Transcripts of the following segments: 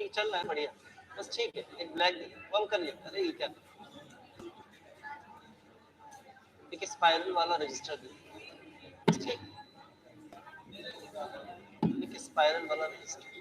ठीक चल रहा है, बढ़िया, बस ठीक है। एक ब्लैक कम कर लिया। अरे ये क्या, एक स्पाइरल वाला रजिस्टर दे, ठीक, एक स्पाइरल वाला रजिस्टर।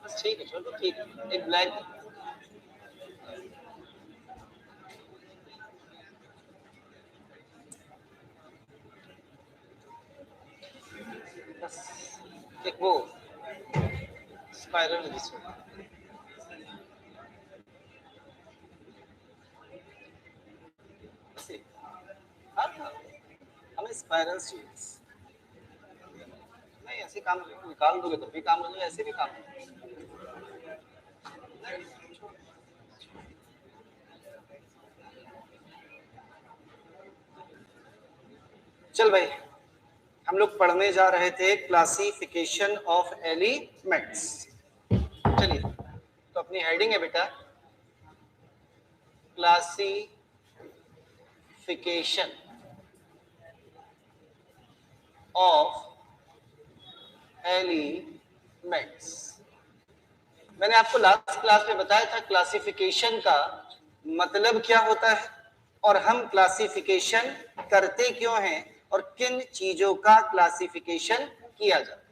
बस ठीक है, चलो ठीक है, एक ब्लैक बस, एक वो स्पाइरल रजिस्टर। हाँ हाँ, हमें स्पाइरल चाहिए। नहीं ऐसे काम निकाल दोगे तो भी काम हो जाएगा, ऐसे भी काम हो जाएगा। चल भाई, हम लोग पढ़ने जा रहे थे क्लासिफिकेशन ऑफ एलिमेंट्स। चलिए, तो अपनी हेडिंग है बेटा क्लासिफिकेशन ऑफ एलिमेंट्स। मैंने आपको लास्ट क्लास में बताया था क्लासिफिकेशन का मतलब क्या होता है और हम क्लासिफिकेशन करते क्यों हैं और किन चीजों का क्लासिफिकेशन किया जाता है,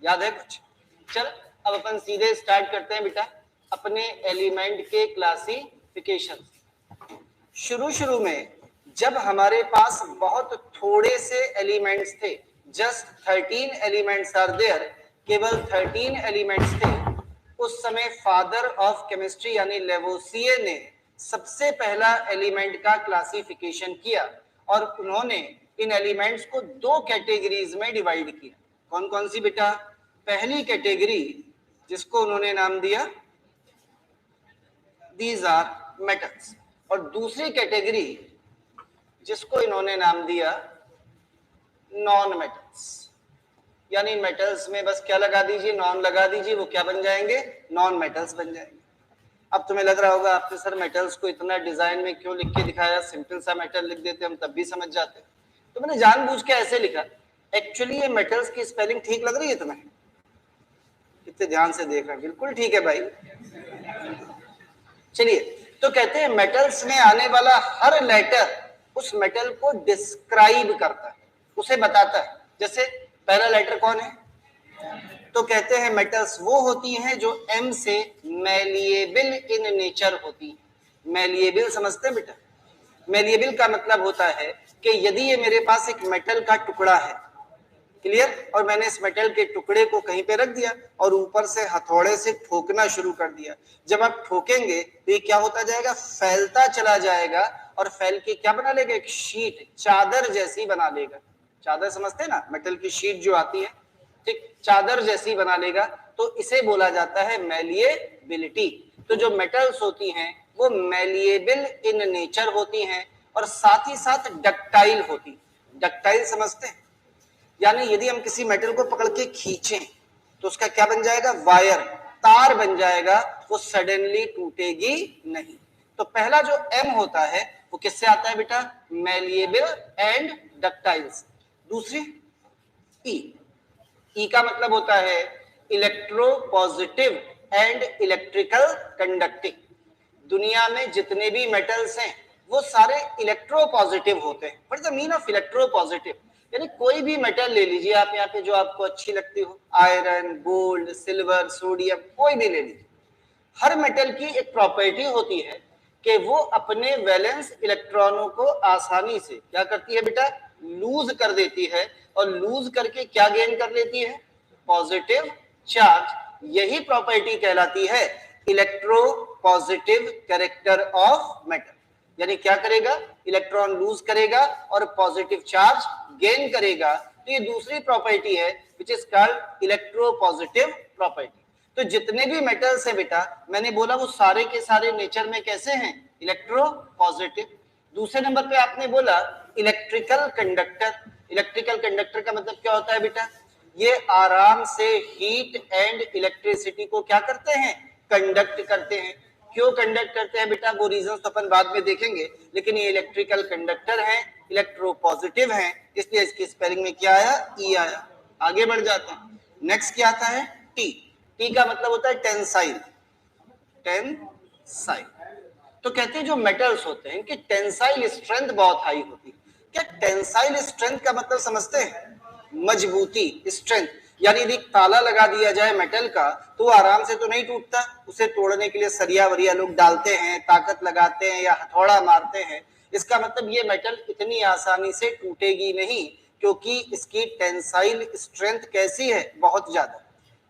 याद है कुछ? चल अब अपन सीधे स्टार्ट करते हैं बेटा अपने एलिमेंट के क्लासिफिकेशन। शुरू में जब हमारे पास बहुत थोड़े से एलिमेंट्स थे, जस्ट 13 एलिमेंट्स आर देयर, केवल 13 एलिमेंट्स थे, उस समय फादर ऑफ केमिस्ट्री यानी लेवोसिए ने सबसे पहला एलिमेंट का क्लासिफिकेशन किया और उन्होंने इन एलिमेंट्स को दो कैटेगरीज में डिवाइड किया। कौन कौन सी बेटा? पहली कैटेगरी जिसको उन्होंने नाम दिया दीज आर मेटल्स, और दूसरी कैटेगरी जिसको इन्होंने नाम दिया नॉन मेटल्स। यानी मेटल्स में बस क्या लगा दीजिए, नॉन लगा दीजिए, वो क्या बन जाएंगे? नॉन मेटल्स बन जाएंगे। अब तुम्हें लग रहा होगा आपने सर मेटल्स को इतना डिजाइन में क्यों लिख के दिखाया, सिंपल सा मेटल लिख देते हम तब भी समझ जाते। तो मैंने जानबूझ के ऐसे लिखा। एक्चुअली ये मेटल्स की स्पेलिंग ठीक लग रही है तुम्हें? कितने ध्यान से देख रहे हैं? बिल्कुल ठीक है भाई। चलिए, तो कहते हैं मेटल्स में आने वाला हर लेटर उस मेटल को डिस्क्राइब करता है, उसे बताता है। जैसे पहला लेटर कौन है? तो कहते हैं मेटल्स वो होती हैं जो एम से मैलिएबल इन नेचर होती है। मैलिएबल समझते हैं बेटा? मैलिएबल का मतलब होता है कि यदि ये मेरे पास एक मेटल का टुकड़ा है, क्लियर, और मैंने इस मेटल के टुकड़े को कहीं पे रख दिया और ऊपर से हथौड़े से ठोकना शुरू कर दिया, जब आप ठोकेंगे तो ये क्या होता जाएगा? फैलता चला जाएगा और फैल के क्या बना लेगा? एक शीट, चादर जैसी बना लेगा। चादर समझते हैं ना, मेटल की शीट जो आती है, ठीक, चादर जैसी बना लेगा। तो इसे बोला जाता है मैलिएबिलिटी। तो जो मेटल्स होती हैं वो मैलिएबल इन नेचर होती हैं और साथ ही साथ डक्टाइल होती। डक्टाइल समझते हैं? यानी यदि हम किसी मेटल को पकड़ के खींचें तो उसका क्या बन जाएगा? वायर, तार बन जाएगा, वो सडनली टूटेगी नहीं। तो पहला जो एम होता है वो किससे आता है बेटा? Malleable and ductiles. दूसरी ई। ई का मतलब होता है इलेक्ट्रोपॉजिटिव एंड इलेक्ट्रिकल कंडक्टिंग। दुनिया में जितने भी मेटल्स हैं वो सारे इलेक्ट्रोपॉजिटिव होते हैं। What is the mean of electropositive? यानी कोई भी मेटल ले लीजिए आप यहाँ पे जो आपको अच्छी लगती हो, आयरन, गोल्ड, सिल्वर, सोडियम, कोई भी ले लीजिए। हर मेटल की एक प्रॉपर्टी होती है कि वो अपने वैलेंस इलेक्ट्रॉनों को आसानी से क्या करती है बेटा? लूज कर देती है, और लूज करके क्या गेन कर लेती है? Positive charge. यही प्रॉपर्टी कहलाती है electro positive character of metal. यानी क्या करेगा? इलेक्ट्रॉन लूज करेगा और पॉजिटिव चार्ज गेन करेगा। तो ये दूसरी प्रॉपर्टी है which is called electropositive property. तो जितने भी मेटल्स हैं बेटा, मैंने बोला वो सारे के सारे नेचर में कैसे हैं? इलेक्ट्रोपॉजिटिव। दूसरे नंबर पे आपने बोला इलेक्ट्रिकल कंडक्टर। इलेक्ट्रिकल कंडक्टर का मतलब क्या होता है बेटा? ये आराम से हीट एंड इलेक्ट्रिसिटी को क्या करते हैं? कंडक्ट करते हैं। क्यों कंडक्ट करते हैं बेटा, वो रीजन तो अपन बाद में देखेंगे, लेकिन ये इलेक्ट्रिकल कंडक्टर है, इलेक्ट्रोपॉजिटिव है, इसलिए इसकी स्पेलिंग में क्या आया? ई आया। आगे बढ़ जाते हैं। नेक्स्ट क्या आता है? टी। टी का मतलब होता है टेंसाइल। टेंसाइल तो कहते हैं जो मेटल्स होते हैं इनकी टेंसाइल स्ट्रेंथ बहुत हाई होती है। क्या टेंसाइल स्ट्रेंथ का मतलब समझते हैं? मजबूती, स्ट्रेंथ। यानी यदि ताला लगा दिया जाए मेटल का तो वो आराम से तो नहीं टूटता, उसे तोड़ने के लिए सरिया वरिया लोग डालते हैं, ताकत लगाते हैं या हथौड़ा मारते हैं। इसका मतलब ये मेटल इतनी आसानी से टूटेगी नहीं, क्योंकि इसकी टेंसाइल स्ट्रेंथ कैसी है? बहुत ज्यादा।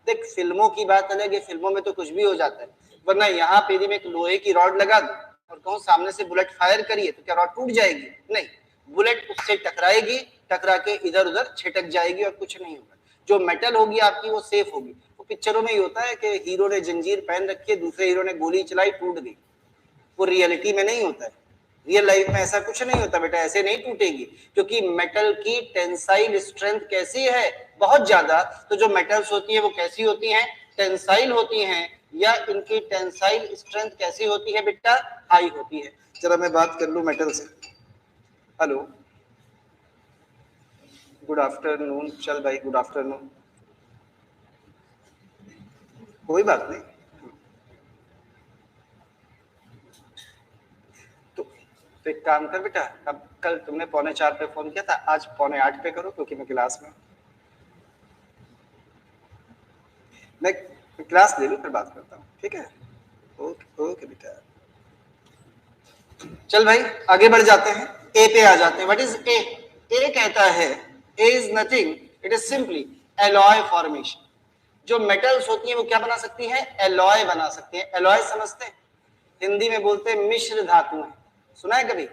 देख फिल्मों की बात अलग है, फिल्मों में तो कुछ भी हो जाता है, वरना यहाँ पे यदि मैं एक लोहे की रॉड लगा दूं और कहूं सामने से बुलेट फायर करिए तो क्या रॉड टूट जाएगी? नहीं, बुलेट उससे टकराएगी, टकरा के इधर उधर छिटक जाएगी और कुछ नहीं होगा। जो मेटल होगी आपकी वो सेफ होगी। वो पिक्चरों में ही होता है कि हीरो ने जंजीर पहन रखी है, दूसरे हीरो ने गोली चलाई, टूट गई। वो रियलिटी में नहीं होता है, रियल लाइफ में ऐसा कुछ नहीं होता बेटा, ऐसे नहीं टूटेगी, क्योंकि मेटल की टेंसाइल स्ट्रेंथ कैसी है? बहुत ज्यादा। तो जो मेटल्स होती है वो कैसी होती हैं? टेंसाइल होती हैं, या इनकी टेंसाइल स्ट्रेंथ कैसी होती है बेटा? हाई होती है। चलो मैं बात कर लूं मेटल से। Hello, good afternoon. चल भाई, गुड आफ्टरनून। कोई बात नहीं। तो एक काम कर बेटा, अब कल तुमने 3:45 पे फोन किया था, आज 7:45 पे करो, क्योंकि मैं क्लास में। मैं क्लास ले लूं फिर बात करता हूँ, ठीक है? ओके ओके बेटा। चल भाई आगे बढ़ जाते हैं, ए पे आ जाते हैं। What is a? ए कहता है A is nothing, it is simply alloy formation. जो मेटल्स होती हैं वो क्या बना सकती हैं? एलॉय बना सकती हैं। एलॉय समझते हैं? हिंदी में बोलते हैं मिश्र धातुएं। सुना है कभी?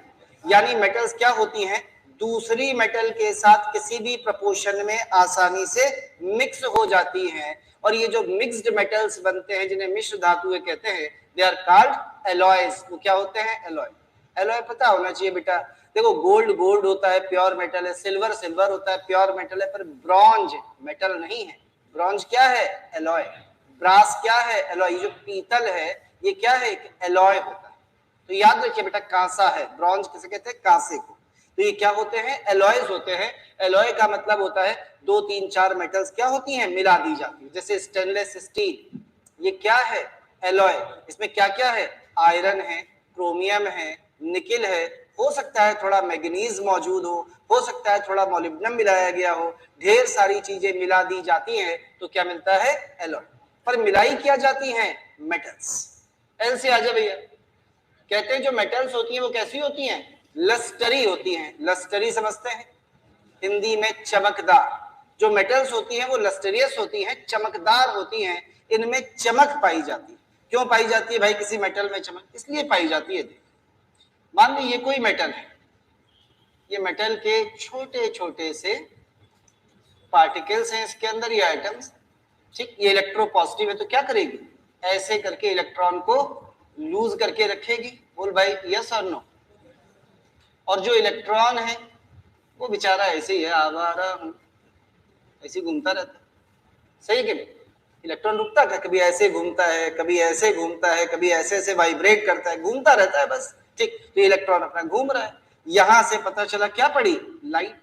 यानी मेटल्स क्या होती हैं? दूसरी मेटल के साथ किसी भी प्रपोर्शन में आसानी से मिक्स हो जाती हैं, और ये जो मिक्स्ड मेटल्स बनते हैं जिन्हें मिश्र धातुएं कहते हैं, दे आर कॉल्ड एलॉयज। वो क्या होते हैं? एलॉय। एलॉय पता होना चाहिए बेटा। देखो गोल्ड गोल्ड होता है, प्योर मेटल है, सिल्वर सिल्वर होता है, प्योर मेटल है, पर ब्रॉन्ज मेटल नहीं है। ब्रॉन्ज क्या है? एलॉय। ब्रास क्या है? एलॉय। ये जो पीतल है ये क्या है? एक एलॉय होता है। तो याद रखिए बेटा, कांसा है, ब्रॉन्ज किसे कहते हैं? कांसे को। तो ये क्या होते हैं? एलॉयज होते हैं। एलॉय का मतलब होता है 2 3 4 मेटल्स क्या होती हैं? मिला दी जाती है। जैसे स्टेनलेस स्टील, ये क्या है? एलॉय। इसमें क्या क्या है? आयरन है, क्रोमियम है, निकिल है, हो सकता है थोड़ा मैग्नीज मौजूद हो सकता है थोड़ा मोलिब्डेनम मिलाया गया हो, ढेर सारी चीजें मिला दी जाती हैं तो क्या मिलता है? एलॉय। पर मिलाई क्या जाती हैं? मेटल्स। एल से आ जा भैया। कहते हैं जो मेटल्स होती हैं वो कैसी होती हैं? लस्टरी होती हैं। लस्टरी समझते हैं? हिंदी में चमकदार। जो मेटल्स होती हैं वो लस्टरियस होती हैं, चमकदार होती हैं, इनमें चमक पाई जाती है। क्यों पाई जाती है भाई किसी मेटल में चमक? इसलिए पाई जाती है। मान ली ये कोई मेटल है, ये मेटल के छोटे छोटे से पार्टिकल्स हैं इसके अंदर, ये आइटम्स, ठीक। ये इलेक्ट्रोपॉजिटिव है तो क्या करेगी? ऐसे करके इलेक्ट्रॉन को लूज करके रखेगी। बोल भाई यस और नो। और जो इलेक्ट्रॉन है वो बेचारा ऐसे ही है, आवारा हूं, ऐसे घूमता रहता है। सही है कि नहीं? इलेक्ट्रॉन रुकता है? कभी ऐसे घूमता है, कभी ऐसे घूमता है, कभी ऐसे ऐसे वाइब्रेट करता है, घूमता रहता है बस, ठीक। तो इलेक्ट्रॉन अपना घूम रहा है। यहां से पता चला क्या पड़ी? लाइट।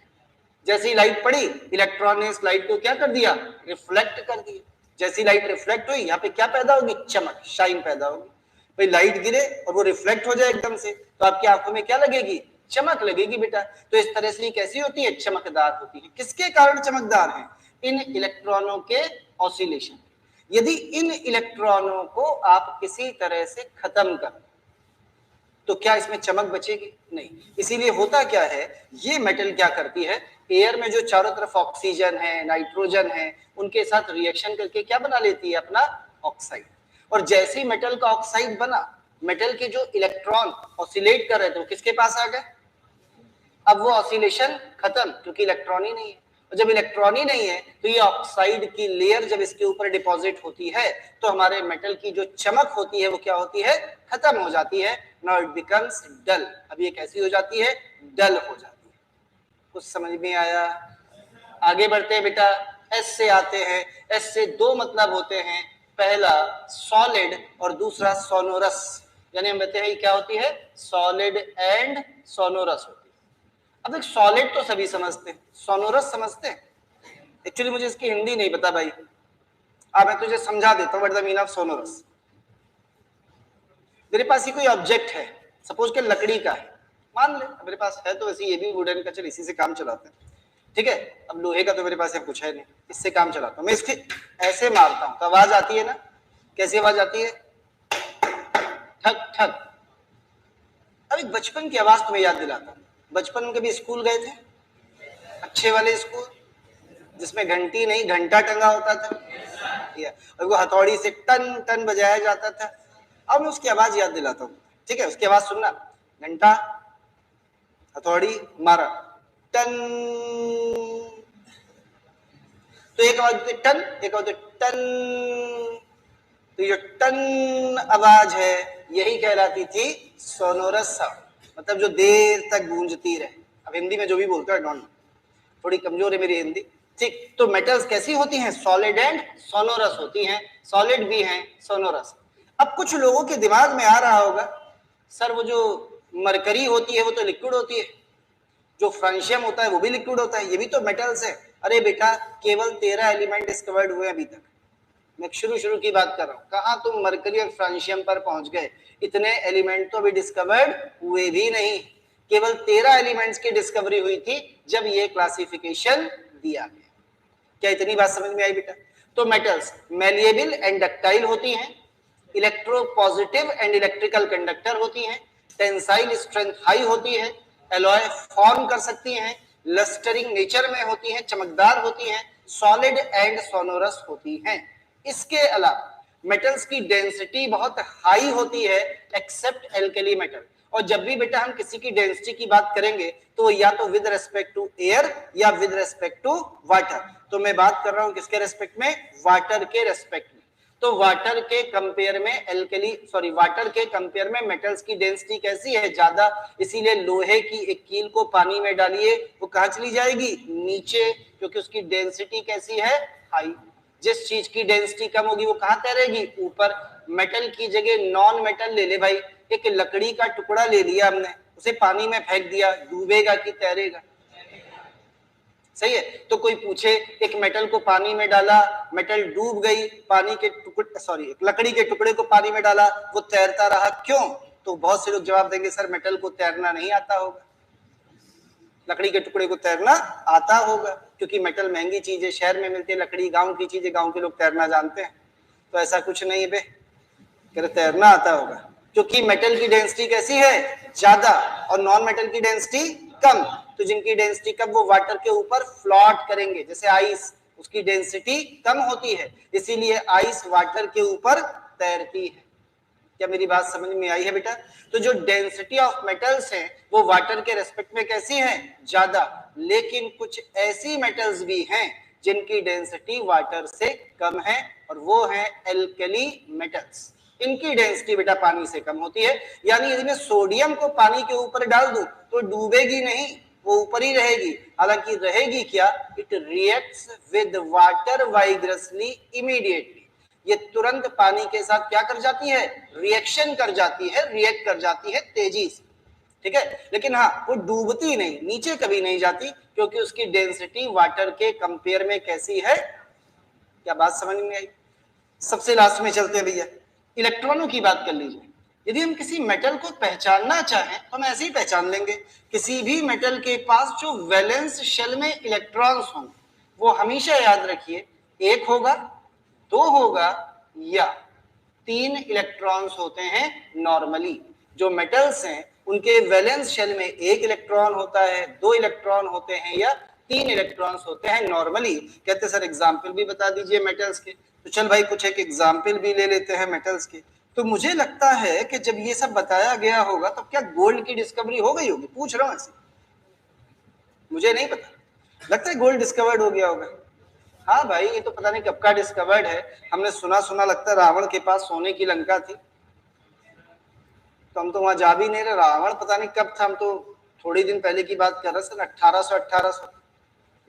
जैसे ही लाइट पड़ी, इलेक्ट्रॉन ने इस लाइट को क्या कर दिया? रिफ्लेक्ट कर दिया। जैसी लाइट रिफ्लेक्ट हुई, यहाँ पे क्या पैदा होगी? चमक, शाइन पैदा होगी। भाई लाइट गिरे और वो रिफ्लेक्ट हो जाए एकदम से, तो आपकी आंखों में क्या लगेगी? चमक लगेगी बेटा। तो इस तरह से कैसी होती है? चमकदार होती है। किसके कारण चमकदार है? इन इलेक्ट्रॉनों के ऑसिलेशन। यदि इन इलेक्ट्रॉनों को आप किसी तरह से खत्म कर तो क्या इसमें चमक बचेगी? नहीं। इसीलिए होता क्या है, ये मेटल क्या करती है, एयर में जो चारों तरफ ऑक्सीजन है, नाइट्रोजन है, उनके साथ रिएक्शन करके क्या बना लेती है? अपना ऑक्साइड। और जैसे ही मेटल का ऑक्साइड बना, मेटल के जो इलेक्ट्रॉन ऑसिलेट कर रहे थे वो किसके पास आ गए? अब वो ऑसिलेशन खत्म, क्योंकि इलेक्ट्रॉन ही नहीं है। और जब इलेक्ट्रॉन ही नहीं है तो ये ऑक्साइड की लेयर जब इसके ऊपर डिपॉजिट होती है तो हमारे मेटल की जो चमक होती है वो क्या होती है? खत्म हो जाती है। नाउ इट बिकम्स डल। अब ये कैसी हो जाती है? डल हो जाती है। कुछ समझ में आया? आगे बढ़ते हैं बेटा, एस से आते हैं। एस से दो मतलब होते हैं, पहला सॉलिड और दूसरा सोनोरस। यानी हम कहते हैं क्या होती है? सॉलिड एंड सोनोरस होती है। अब एक सॉलिड तो सभी समझते हैं, सोनोरस समझते हैं? एक्चुअली मुझे इसकी हिंदी नहीं पता भाई, अब मैं तुझे समझा देता हूं what the mean of sonorous. मेरे पास ये कोई ऑब्जेक्ट है, सपोज के लकड़ी का है, मान ले मेरे पास है, तो वैसे ये भी वुडन का, चल इसी से काम चलाते हैं, ठीक है। अब लोहे का तो मेरे पास कुछ है नहीं, इससे काम चलाता हूं मैं। इसके ऐसे मारता हूं तो आवाज आती है ना, कैसी आवाज आती है? ठक ठक। अब एक बचपन की आवाज तुम्हें याद दिलाता हूं। बचपन में कभी स्कूल गए थे? अच्छे वाले स्कूल जिसमें घंटी नहीं घंटा टंगा होता था, और वो हथौड़ी से टन टन बजाया जाता था। अब मैं उसकी आवाज याद दिलाता हूँ, ठीक है? उसकी आवाज सुनना, घंटा, हथौड़ी मारा, टन। तो एक आवाज होती टन, एक आवाज टन। तो ये टन आवाज है, यही कहलाती थी सोनोरस साउंड, मतलब जो देर तक गूंजती रहे। अब हिंदी में जो भी बोलते हैं डोंट, थोड़ी कमजोर है मेरी हिंदी, ठीक। तो मेटल्स कैसी होती हैं? सॉलिड एंड सोनोरस होती हैं, सॉलिड भी हैं, सोनोरस। अब कुछ लोगों के दिमाग में आ रहा होगा, सर वो जो मरकरी होती है वो तो लिक्विड होती है, जो फ्रांशियम होता है वो भी लिक्विड होता है, ये भी तो मेटल्स है। अरे बेटा, केवल 13 एलिमेंट डिस्कवर्ड हुए अभी तक। मैं शुरू की बात कर रहा हूं, कहां तुम मरकरी और फ्रांशियम पर पहुंच गए? इतने एलिमेंट तो अभी डिस्कवर्ड हुए भी नहीं। केवल 13 एलिमेंट्स की डिस्कवरी हुई थी जब ये क्लासिफिकेशन दिया गया। क्या इतनी बात समझ में आई बेटा? तो मेटल्स मैलिएबल एंड डक्टाइल होती हैं, इलेक्ट्रोपॉजिटिव एंड इलेक्ट्रिकल कंडक्टर होती हैं, टेंसाइल स्ट्रेंथ हाई होती है, एलॉय फॉर्म कर सकती हैं, लस्टरिंग नेचर में होती हैं, चमकदार होती हैं, सॉलिड एंड सोनोरस होती हैं। इसके अलावा मेटल्स की डेंसिटी बहुत हाई होती है एक्सेप्ट एल्कली मेटल। और जब भी बेटा हम किसी की डेंसिटी की बात करेंगे तो या तो विद रेस्पेक्ट टू एयर या विद रेस्पेक्ट टू वाटर। तो मैं बात कर रहा हूं किसके रेस्पेक्ट में? वाटर के रेस्पेक्ट में। तो वाटर के कंपेयर में वाटर के कंपेयर में मेटल्स की डेंसिटी कैसी है? ज्यादा। इसीलिए लोहे की एक कील को पानी में डालिए, वो कहां चली जाएगी? नीचे, क्योंकि उसकी डेंसिटी कैसी है? हाई। जिस चीज की डेंसिटी कम होगी वो कहां तैरेगी? ऊपर। मेटल की जगह नॉन मेटल ले ले भाई, एक लकड़ी का टुकड़ा ले लिया हमने, उसे पानी में फेंक दिया, डूबेगा कि तैरेगा? सही है। तो कोई पूछे, एक मेटल को पानी में डाला, मेटल डूब गई, पानी के टुकड़े एक लकड़ी के टुकड़े को पानी में डाला, वो तैरता रहा, क्यों? तो बहुत से लोग जवाब देंगे, सर मेटल को तैरना नहीं आता होगा। लकड़ी के टुकड़े को तैरना आता होगा, क्योंकि मेटल महंगी चीज है, शहर में मिलती है, लकड़ी गांव की चीज है, गांव के लोग तैरना जानते हैं। तो ऐसा कुछ नहीं है बे, कह रहे तैरना आता होगा, क्योंकि मेटल की डेंसिटी कैसी है? ज्यादा, और नॉन मेटल की डेंसिटी कम। तो जिनकी डेंसिटी कम वो वाटर के ऊपर फ्लोट करेंगे, जैसे आइस, उसकी डेंसिटी कम होती है, इसीलिए आइस वाटर के ऊपर तैरती है। क्या मेरी बात समझ में आई है बेटा? तो जो डेंसिटी ऑफ मेटल्स हैं वो वाटर के रेस्पेक्ट में कैसी है? ज्यादा। लेकिन कुछ ऐसी मेटल्स भी हैं जिनकी डेंसिटी वाटर से कम है, और वो है एल्कली मेटल्स। इनकी डेंसिटी बेटा पानी से कम होती है। यानी यदि मैं सोडियम को पानी के ऊपर डाल दूं तो डूबेगी नहीं, वो ऊपर ही रहेगी। हालांकि रहेगी क्या? It reacts with water vigorously immediately. ये तुरंत पानी के साथ क्या कर जाती है? रिएक्शन कर जाती है, रिएक्ट कर जाती है तेजी से, ठीक है। लेकिन हाँ, वो डूबती नहीं, नीचे कभी नहीं जाती, क्योंकि उसकी डेंसिटी वाटर के कंपेयर में कैसी है? क्या बात समझ में आई? सबसे लास्ट में चलते हैं भैया, इलेक्ट्रॉनों की बात कर लीजिए। यदि हम किसी मेटल को पहचानना चाहें तो हम ऐसे ही पहचान लेंगे। किसी भी मेटल के पास जो वैलेंस शेल में इलेक्ट्रॉन्स होंगे, वो हमेशा याद रखिए, एक होगा, दो होगा, या 3 इलेक्ट्रॉन्स होते हैं नॉर्मली। जो मेटल्स हैं उनके वैलेंस शेल में 1 इलेक्ट्रॉन होता है, 2 इलेक्ट्रॉन होते हैं, या 3 इलेक्ट्रॉन्स होते हैं नॉर्मली। कहते सर एग्जाम्पल भी बता दीजिए मेटल्स के। तो चल भाई कुछ एक एग्जाम्पल भी ले लेते हैं मेटल्स के। तो मुझे लगता है कि जब ये सब बताया गया होगा तो क्या गोल्ड की डिस्कवरी हो गई होगी? पूछ रहा हूं ऐसे, मुझे नहीं पता, लगता है गोल्ड डिस्कवर्ड हो गया होगा। हाँ भाई, ये तो पता नहीं कब का डिस्कवर्ड है। हमने सुना लगता है रावण के पास सोने की लंका थी, तो हम तो वहां जा भी नहीं रहे। रावण पता नहीं कब था, हम तो थोड़ी दिन पहले की बात कर रहा था, 1800।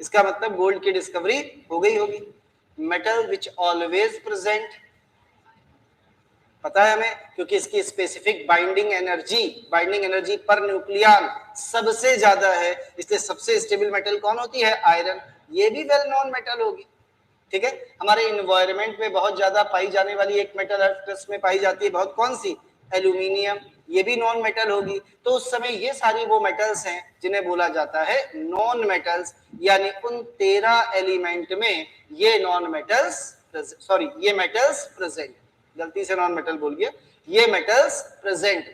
इसका मतलब गोल्ड की डिस्कवरी हो गई होगी। मेटल विच ऑलवेज प्रेजेंट, पता है हमें, क्योंकि इसकी specific binding energy per nucleon सबसे ज्यादा है, इसलिए सबसे स्टेबल मेटल कौन होती है? आयरन। ये भी वेल नोन मेटल होगी, ठीक है। हमारे इन्वायरमेंट में बहुत ज्यादा पाई जाने वाली एक मेटल अर्थ क्रस्ट में पाई जाती है, बहुत, कौन सी? एल्यूमिनियम। ये भी नॉन मेटल होगी। तो उस समय ये सारी वो मेटल्स हैं जिन्हें बोला जाता है नॉन मेटल्स, यानी उन 13 एलिमेंट में ये नॉन मेटल्स, सॉरी ये मेटल्स प्रेजेंट, गलती से नॉन मेटल बोल गया, ये मेटल्स प्रेजेंट।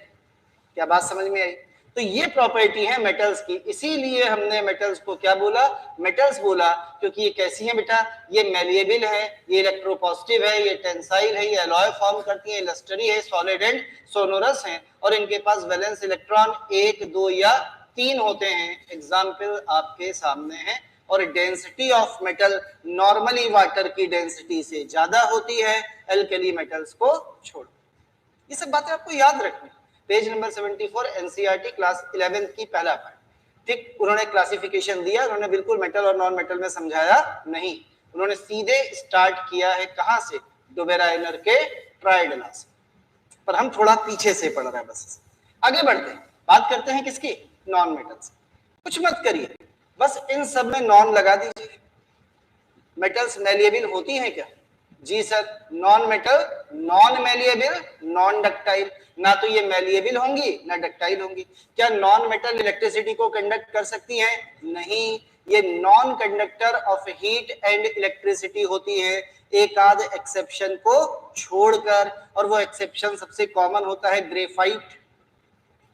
क्या बात समझ में आई? तो ये प्रॉपर्टी है मेटल्स की, इसीलिए हमने मेटल्स को क्या बोला? मेटल्स बोला, क्योंकि ये कैसी हैं बेटा? ये मैलिएबल है, ये इलेक्ट्रोपॉजिटिव है, ये टेंसाइल है, ये एलॉय फॉर्म करती है, लस्टरी है, सॉलिड एंड सोनोरस है, और इनके पास वैलेंस इलेक्ट्रॉन 1, 2 या 3 होते हैं। एग्जाम्पल आपके सामने है। और density of metal normally water की डेंसिटी से ज्यादा होती है एल्कली मेटल्स को छोड़। ये सब बातें आपको याद रखनी। पेज नंबर 74 एनसीईआरटी क्लास 11 की पहला पार्ट, ठीक। उन्होंने क्लासिफिकेशन दिया, उन्होंने बिल्कुल मेटल और नॉन मेटल में समझाया नहीं, उन्होंने सीधे स्टार्ट किया है कहां से? डोबेराइनर के ट्राइडेला से। पर हम थोड़ा पीछे से पढ़ रहे हैं, बस आगे बढ़ते हैं, बात करते हैं किसकी? Non metals. कुछ मत करिए, बस इन सब में नॉन लगा दीजिए। मेटल्स मैलिएबल होती हैं क्या? जी sir. Non metal non malleable, non ductile. ना तो ये मैलिएबल होंगी ना डक्टाइल होंगी। क्या नॉन मेटल इलेक्ट्रिसिटी को कंडक्ट कर सकती हैं? नहीं, ये non conductor of heat and electricity होती है, एक आध एक्सेप्शन को छोड़कर। और वो एक्सेप्शन सबसे कॉमन होता है ग्रेफाइट।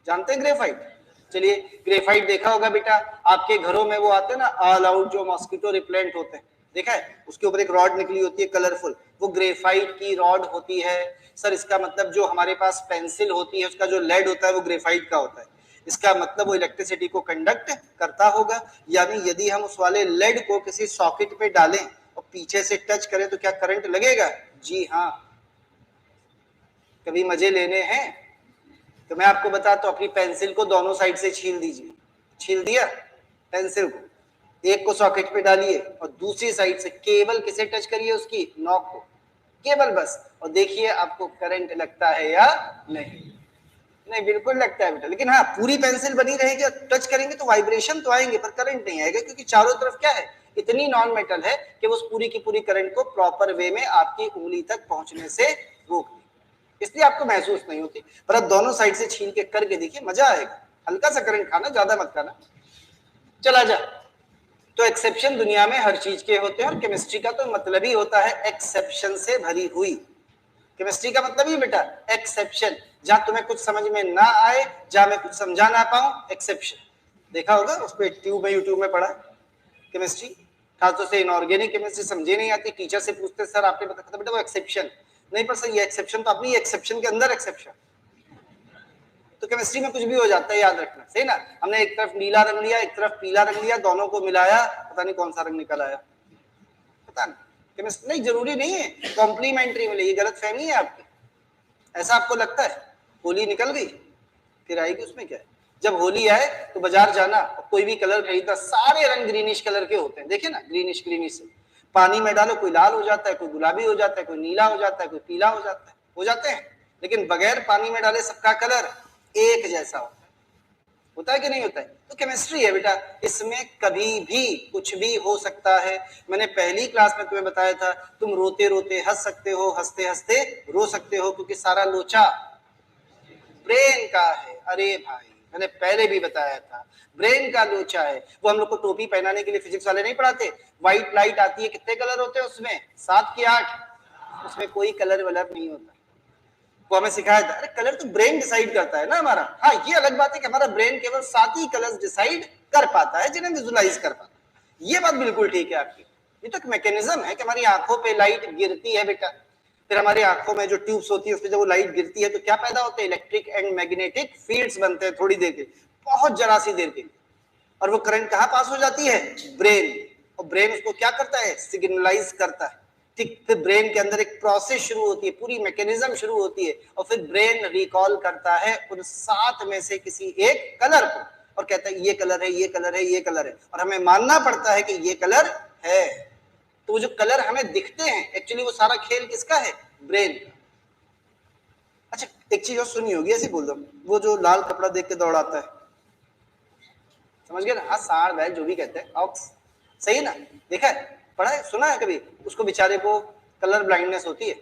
जानते हैं ग्रेफाइट? चलिए, ग्रेफाइट देखा होगा बेटा, आपके घरों में वो आते हैं ना ऑल आउट, जो मॉस्किटो रिपेलेंट होते हैं, देखा है? उसके ऊपर एक रॉड निकली होती है कलरफुल, वो ग्रेफाइट की रॉड होती है। सर इसका मतलब जो हमारे पास पेंसिल होती है उसका जो लेड होता है वो ग्रेफाइट का होता है, इसका मतलब वो इलेक्ट्रिसिटी को कंडक्ट करता होगा। यानी यदि हम उस वाले लेड को किसी सॉकेट पे डालें और पीछे से टच करें तो क्या करंट लगेगा? जी हाँ। कभी मजे लेने हैं तो मैं आपको बताता हूं, अपनी पेंसिल को दोनों साइड से छील दीजिए। छील दिया पेंसिल को, एक को सॉकेट पे डालिए और दूसरी साइड से केवल किसे टच करिए? उसकी नॉक को, केवल बस, और देखिए आपको करंट लगता है या नहीं? नहीं, बिल्कुल लगता है बेटा। लेकिन हाँ, पूरी पेंसिल बनी रहेगी, टच करेंगे तो वाइब्रेशन तो आएंगे पर करंट नहीं आएगा, क्योंकि चारों तरफ क्या है? इतनी नॉन मेटल है कि वो उस पूरी की पूरी करंट को प्रॉपर वे में आपकी उंगली तक पहुंचने से रोक, इसलिए आपको महसूस नहीं होती। पर आप दोनों साइड से छील के करके देखिए, मजा आएगा। हल्का सा करंट खाना, ज्यादा मत खाना। चला जा। तो एक्सेप्शन दुनिया में हर चीज के होते हैं, और केमिस्ट्री का तो मतलब ही होता है एक्सेप्शन से भरी हुई। केमिस्ट्री का मतलब ही बेटा एक्सेप्शन, जहां तुम्हें कुछ समझ में ना आए, जहां मैं कुछ समझा ना पाऊं, एक्सेप्शन। देखा होगा उस पर ट्यूब में, यूट्यूब में पढ़ा केमिस्ट्री, खासतौर से इनऑर्गेनिक केमिस्ट्री समझे नहीं आती, टीचर से पूछते सर आपने बताया बेटा वो एक्सेप्शन नहीं, पर सर ये एक्सेप्शन तो अपनी एक्सेप्शन के अंदर एक्सेप्शन। तो केमिस्ट्री में कुछ भी हो जाता है, याद रखना, सही ना। हमने एक तरफ नीला रंग लिया, एक तरफ पीला रंग लिया, दोनों को मिलाया, पता नहीं कौन सा रंग निकल आया, पता नहीं। केमिस्ट्री नहीं, जरूरी नहीं है कॉम्प्लीमेंट्री मिले, ये गलत फहमी है आपकी। ऐसा आपको लगता है होली निकल गई फिर आएगी, उसमें क्या है? जब होली आए तो बाजार जाना, कोई भी कलर खरीदना, सारे रंग ग्रीनिश कलर के होते हैं, देखे ना, ग्रीनिश ग्रीनिश से पानी में डालो, कोई लाल हो जाता है, कोई गुलाबी हो जाता है, कोई नीला हो जाता है, कोई पीला हो जाता है, हो जाते हैं। लेकिन बगैर पानी में डाले सबका कलर एक जैसा होता है कि नहीं होता है? तो केमिस्ट्री है बेटा, इसमें कभी भी कुछ भी हो सकता है। मैंने पहली क्लास में तुम्हें बताया था, तुम रोते रोते हंस सकते हो, हंसते हंसते रो सकते हो, क्योंकि सारा लोचा ब्रेन का है। अरे भाई, मैंने पहले भी बताया था, ब्रेन का लोचा है। वो हम लोग को टोपी पहनाने के लिए फिजिक्स वाले नहीं पढ़ाते, व्हाइट लाइट आती है, कितने कलर होते हैं उसमें? 7 कि 8? उसमें कोई कलर वलर नहीं होता, वो हमें सिखाया था। अरे कलर तो ब्रेन डिसाइड करता है ना हमारा। हाँ, ये अलग बात है कि हमारा ब्रेन केवल 7 ही कलर्स डिसाइड कर पाता है, जिन्हें विजुलाइज कर पाता है। ये बात बिल्कुल ठीक है आपकी। ये तो एक मैकेनिज्म है कि हमारी आंखों पे लाइट गिरती है बेटा, फिर हमारी आंखों में जो ट्यूब्स होती है उसमें जब वो लाइट गिरती है तो क्या पैदा होते हैं? इलेक्ट्रिक एंड मैग्नेटिक फील्ड्स बनते हैं, थोड़ी देर के, बहुत जरा सी देर के, और वो करंट कहाँ पास हो जाती है? ब्रेन। और ब्रेन उसको क्या करता है? सिग्नलाइज करता है, ठीक। फिर ब्रेन के अंदर एक प्रोसेस शुरू होती है, पूरी मैकेनिज्म शुरू होती है, और फिर ब्रेन रिकॉल करता है उन 7 में से किसी एक कलर को। और कहता है ये कलर है, ये कलर है, ये कलर है, और हमें मानना पड़ता है कि ये कलर है। तो वो जो कलर हमें दिखते हैं एक्चुअली वो सारा खेल किसका है? ब्रेन का। अच्छा एक चीज और सुनी होगी, ऐसे बोल दो, वो जो लाल कपड़ा देख के दौड़ाता है, समझ गए ना? हाँ, सांड बैल जो भी कहते हैं, ऑक्स, सही है ना? देखा है, पढ़ा है, सुना है कभी? उसको बेचारे को कलर ब्लाइंडनेस होती है,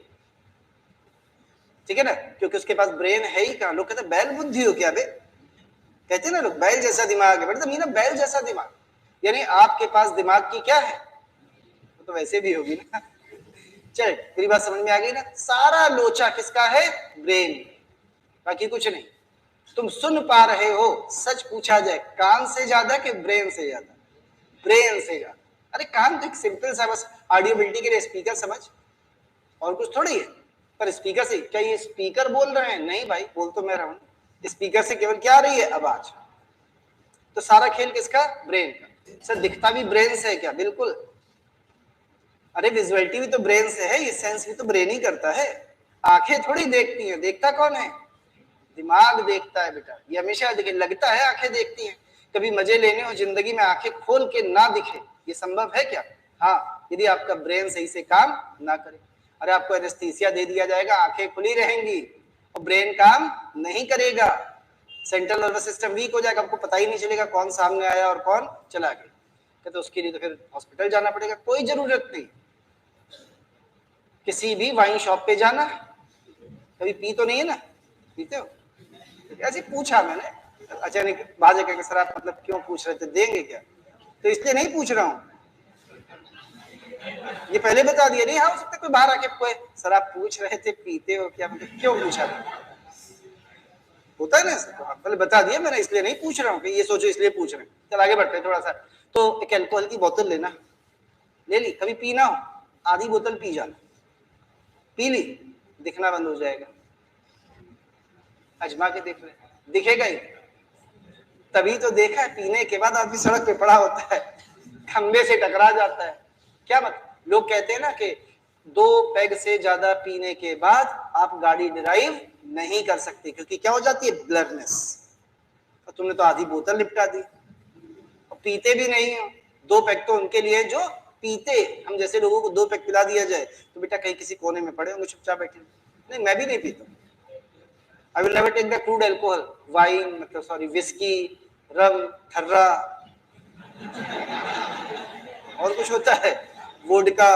ठीक है ना, क्योंकि उसके पास ब्रेन है ही कहाँ। लोग कहते हैं बैल बुद्धि हो क्या बे, कहते हैं ना लोग, बैल जैसा दिमाग है। बेटा मीना बैल जैसा दिमाग, यानी आपके पास दिमाग की क्या है? तो वैसे भी होगी ना। चल मेरी बात समझ में आ गई ना? सारा लोचा किसका है? ब्रेन, बाकी कुछ नहीं। तुम सुन पा रहे हो, सच पूछा जाए कान से ज्यादा कि ब्रेन से ज्यादा? ब्रेन से ज्यादा। अरे कान तो एक सिंपल सा बस ऑडियोबिलिटी के लिए स्पीकर समझ, और कुछ थोड़ी है। पर स्पीकर से क्या ये स्पीकर बोल रहे हैं? नहीं भाई, बोल तो मैं रहा हूं। स्पीकर से केवल क्या आ रही है? आवाज। तो सारा खेल किसका? ब्रेन का। सर दिखता भी ब्रेन से है क्या? बिल्कुल। अरे विजुअलिटी भी तो ब्रेन से है, ये सेंस भी तो ब्रेन ही करता है। आंखें थोड़ी देखती हैं, देखता कौन है? दिमाग देखता है बेटा। ये हमेशा देखे लगता है आंखें देखती हैं, कभी मजे लेने हो जिंदगी में आंखें खोल के ना दिखे, ये संभव है क्या? हाँ, यदि आपका ब्रेन सही से काम ना करे। अरे आपको एनेस्थीसिया दे दिया जाएगा, आंखें खुली रहेंगी और ब्रेन काम नहीं करेगा, सेंट्रल नर्वस सिस्टम वीक हो जाएगा, आपको पता ही नहीं चलेगा कौन सामने आया और कौन चला गया। तो उसके लिए तो फिर हॉस्पिटल जाना पड़ेगा। कोई जरूरत नहीं, किसी भी वाइन शॉप पे जाना, कभी पी तो नहीं है ना? पीते हो? ऐसे पूछा मैंने, अचानक बाजे के सर आप मतलब क्यों पूछ रहे थे, देंगे क्या? तो इसलिए नहीं पूछ रहा हूं, ये पहले बता दिया। नहीं हाँ, हो सकता कोई बाहर आके कोई सर आप पूछ रहे थे पीते हो क्या, मतलब क्यों पूछा था? होता है ना ऐसा, तो पहले बता दिया मैंने, इसलिए नहीं पूछ रहा हूँ कि ये सोचो इसलिए पूछ रहे हैं। चल आगे बढ़ते हैं थोड़ा सा। तो एक अल्कोहल की बोतल लेना, ले ली, कभी पीना हो आधी बोतल पी जाना, पी ली, दिखना बंद हो जाएगा। अजमा के देख ले, दिखेगा ही। तभी तो देखा है पीने के बाद आदमी सड़क पे पड़ा होता है, खंबे से टकरा जाता है। क्या मतलब? लोग कहते हैं ना कि 2 पैग से ज्यादा पीने के बाद आप गाड़ी ड्राइव नहीं कर सकते, क्योंकि क्या हो जाती है? ब्लरनेस। तो तुमने तो आधी बोतल निपटा दी और पीते भी नहीं हो। 2 पैग तो उनके लिए जो पीते, हम जैसे लोगों को 2 पैग पिला दिया जाए तो बेटा कहीं किसी कोने में पड़े होंगे चुपचाप बैठे। नहीं, मैं भी नहीं पीता। I will never take the crude alcohol, wine मतलब सॉरी विस्की, रम, थर्रा, और कुछ होता है, वोडका,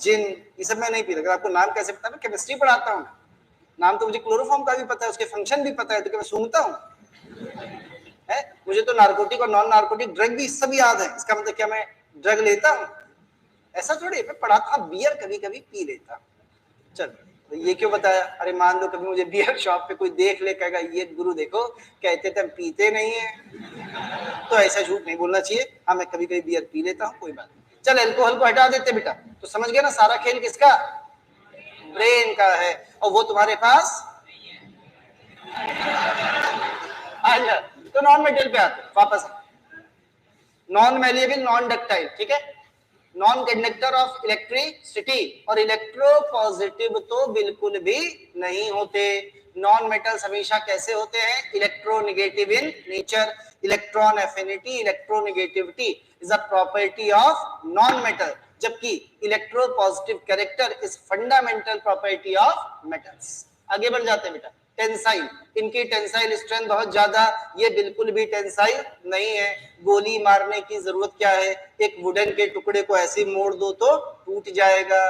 जिन, ये सब मैं नहीं पीता। अगर आपको नाम कैसे पता है? मैं केमिस्ट्री पढ़ाता हूँ, नाम तो मुझे क्लोरोफॉर्म का भी पता है, उसके फंक्शन भी पता है, तो क्या मैं सूंघता हूँ? है, मुझे तो नार्कोटिक और नॉन नार्कोटिक ड्रग भी सब याद है। इसका मतलब क्या मैं ड्रग लेता हूँ? ऐसा थोड़ी, मैं पढ़ाता हूँ, बियर कभी कभी पी लेता हूँ। चल तो ये क्यों बताया? अरे मान लो कभी मुझे बियर शॉप पे कोई देख ले, कहेगा ये गुरु देखो कहते थे हम पीते नहीं है, तो ऐसा झूठ नहीं बोलना चाहिए। हाँ मैं कभी कभी बियर पी लेता हूँ, कोई बात नहीं। चल अल्कोहल को हटा देते बेटा, तो समझ गया ना सारा खेल किसका? ब्रेन का है, और वो तुम्हारे पास आजा। तो नॉन मेटल पे आते वापस, नॉन मैलिएबल, नॉन डक्टाइल, ठीक है, नॉन कंडक्टर ऑफ इलेक्ट्रिसिटी, और इलेक्ट्रो पॉजिटिव तो बिल्कुल भी नहीं होते। नॉन मेटल्स हमेशा कैसे होते हैं? Electronegative in nature. Electron affinity, electronegativity is a property of non metal, जबकि electro positive character is fundamental property of metals. आगे बढ़ जाते हैं बेटा। टेंसाइल, इनकी टेंसाइल स्ट्रेंथ बहुत ज्यादा, ये बिल्कुल भी टेंसाइल नहीं है। गोली मारने की जरूरत क्या है? एक वुडन के टुकड़े को ऐसे मोड़ दो तो टूट जाएगा,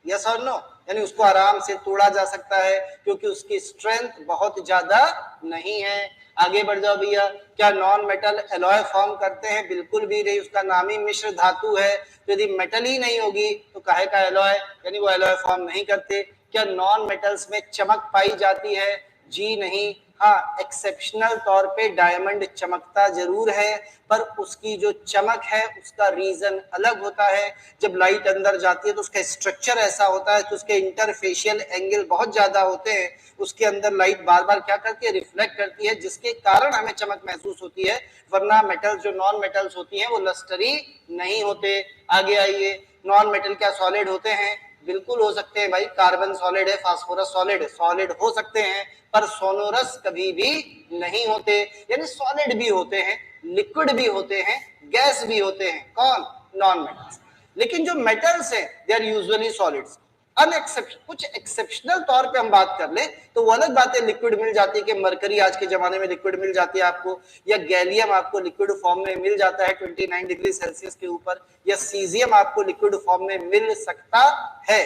यस और नो? यानी उसको आराम से तोड़ा जा सकता है क्योंकि उसकी स्ट्रेंथ बहुत ज्यादा नहीं है। आगे बढ़ जाओ भैया। क्या नॉन मेटल एलॉय फॉर्म करते हैं? बिल्कुल भी नहीं, उसका नाम ही मिश्र धातु है। तो यदि मेटल ही नहीं होगी तो काहे का एलॉय, यानी वो एलॉय फॉर्म नहीं करते। क्या नॉन मेटल्स में चमक पाई जाती है? जी नहीं। हाँ, एक्सेप्शनल तौर पे डायमंड चमकता जरूर है, पर उसकी जो चमक है उसका रीजन अलग होता है। जब लाइट अंदर जाती है तो उसका स्ट्रक्चर ऐसा होता है कि उसके इंटरफेशियल एंगल बहुत ज्यादा होते हैं, उसके अंदर लाइट बार बार क्या करती है? रिफ्लेक्ट करती है, जिसके कारण हमें चमक महसूस होती है। वरना मेटल्स जो नॉन मेटल्स होती हैं वो लस्टरी नहीं होते। आगे आइए, नॉन मेटल क्या सॉलिड होते हैं? बिल्कुल हो सकते हैं भाई, कार्बन सॉलिड है, फास्फोरस सॉलिड है, सॉलिड हो सकते हैं, पर सोनोरस कभी भी नहीं होते। यानी सॉलिड भी होते हैं, लिक्विड भी होते हैं, गैस भी होते हैं, कौन? Non metals. लेकिन जो मेटल्स हैं दे आर यूजुअली सॉलिड्स। कुछ एक्सेप्शनल तौर पे हम बात कर ले तो वो अलग बात है, लिक्विड मिल जाती है, कि मरकरी आज के जमाने में लिक्विड मिल जाती है आपको, या गैलियम आपको लिक्विड फॉर्म में मिल जाता है 29 डिग्री सेल्सियस के ऊपर, या सीजियम आपको लिक्विड फॉर्म में मिल सकता है।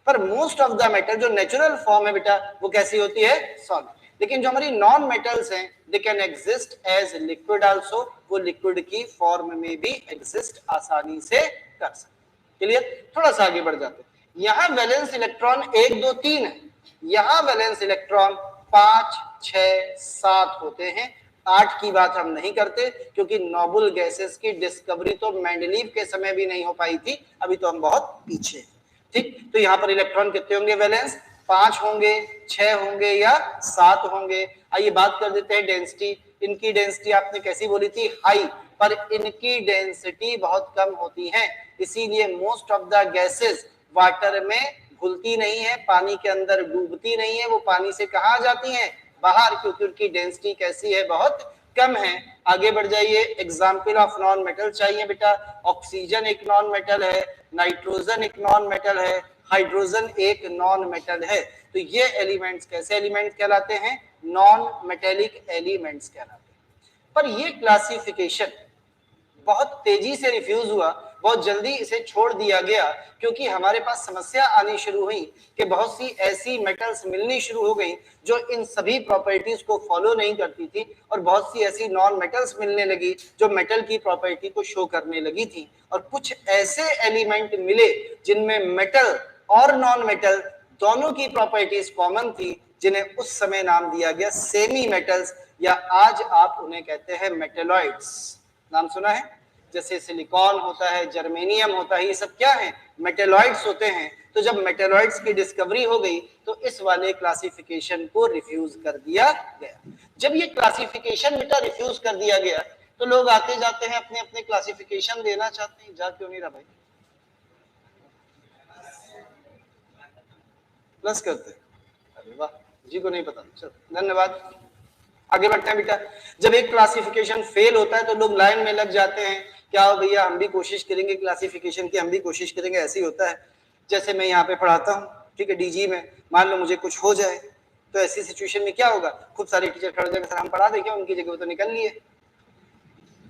पर मोस्ट ऑफ द मेटल जो नेचुरल फॉर्म है बेटा वो कैसी होती है? सॉलिड। लेकिन जो हमारी नॉन मेटल्स हैं they can exist as liquid also, वो लिक्विड की फॉर्म में भी एग्जिस्ट आसानी से कर सकते। क्लियर? थोड़ा सा आगे बढ़ जाते हैं। यहां वैलेंस इलेक्ट्रॉन 1 2 3 है, यहां वैलेंस इलेक्ट्रॉन 5 6 7 होते हैं। 8 की बात हम नहीं करते क्योंकि नोबल गैसेस की डिस्कवरी तो मेंडलीव के समय भी नहीं हो पाई थी, अभी तो हम बहुत पीछे। ठीक, तो यहां पर इलेक्ट्रॉन कितने होंगे? वैलेंस 5 होंगे, 6 होंगे या 7 होंगे। आइए बात कर देते हैं डेंसिटी। इनकी डेंसिटी आपने कैसी बोली थी? हाई, पर इनकी डेंसिटी बहुत कम होती है, इसीलिए most of the gases water में घुलती नहीं है, पानी के अंदर डूबती नहीं है, वो पानी से कहां जाती हैं? बाहर, क्योंकि उनकी डेंसिटी कैसी है? बहुत कम है। आगे बढ़ जाइए। एग्जाम्पल ऑफ नॉन मेटल चाहिए बेटा। ऑक्सीजन एक नॉन मेटल है, नाइट्रोजन एक नॉन मेटल है, हाइड्रोजन एक नॉन मेटल है। तो ये एलिमेंट्स कैसे एलिमेंट्स कहलाते हैं? नॉन मेटेलिक एलिमेंट्स कहलाते हैं। पर ये क्लासिफिकेशन बहुत तेजी से रिफ्यूज हुआ, बहुत जल्दी इसे छोड़ दिया गया, क्योंकि हमारे पास समस्या आनी शुरू हुई कि बहुत सी ऐसी मेटल्स मिलनी शुरू हो गई जो इन सभी प्रॉपर्टीज को फॉलो नहीं करती थी, और बहुत सी ऐसी नॉन मेटल्स मिलने लगी जो मेटल की प्रॉपर्टी को शो करने लगी थी। और कुछ ऐसे एलिमेंट मिले जिनमें मेटल और नॉन मेटल दोनों की प्रॉपर्टीज कॉमन थी, जिन्हें उस समय नाम दिया गया सेमी मेटल्स, या आज आप उन्हें कहते हैं मेटेलॉइड्स। नाम सुना है? जैसे सिलिकॉन होता है, जर्मेनियम होता है, ये सब क्या है? मेटेलॉइड्स होते हैं। तो जब मेटेलॉइड्स की डिस्कवरी हो गई तो इस वाले क्लासिफिकेशन को रिफ्यूज कर दिया गया। जब ये क्लासिफिकेशन बेटा रिफ्यूज कर दिया गया तो लोग आते जाते हैं, अपने अपने क्लासिफिकेशन देना चाहते हैं। जा क्यों नहीं रहा भाई? प्लस करते हैं। अरे वाह, जी को नहीं पता, चलो धन्यवाद। आगे बढ़ते हैं बेटा। जब एक क्लासिफिकेशन फेल होता है तो लोग लाइन में लग जाते हैं, क्या हो भैया हम भी कोशिश करेंगे क्लासिफिकेशन की, हम भी कोशिश करेंगे। ऐसे ही होता है। जैसे मैं यहाँ पे पढ़ाता हूँ, ठीक है, डीजी में, मान लो मुझे कुछ हो जाए तो ऐसी सिचुएशन में क्या होगा? खूब सारे टीचर खड़े हो जाएंगे, सर हम पढ़ा दें क्या, उनकी जगह तो निकल लिए।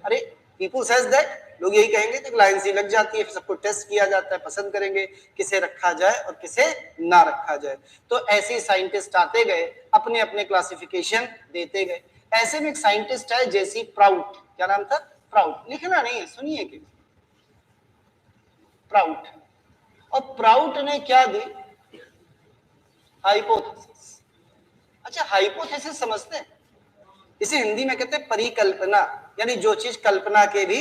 अरे पीपल सेज दैट, लोग यही कहेंगे, तो लाइन सी लग जाती है, सबको टेस्ट किया जाता है, पसंद करेंगे किसे रखा जाए और किसे ना रखा जाए। तो ऐसे साइंटिस्ट आते गए, अपने अपने क्लासिफिकेशन देते गए। ऐसे में एक साइंटिस्ट है जेसी प्राउट, क्या नाम था? प्राउट। लिखना नहीं है, सुनिए कि प्राउट। और प्राउट ने क्या दी? हाइपोथेसिस। अच्छा, हाइपोथेसिस समझते हैं? इसे हिंदी में कहते हैं परिकल्पना, यानी जो चीज कल्पना के भी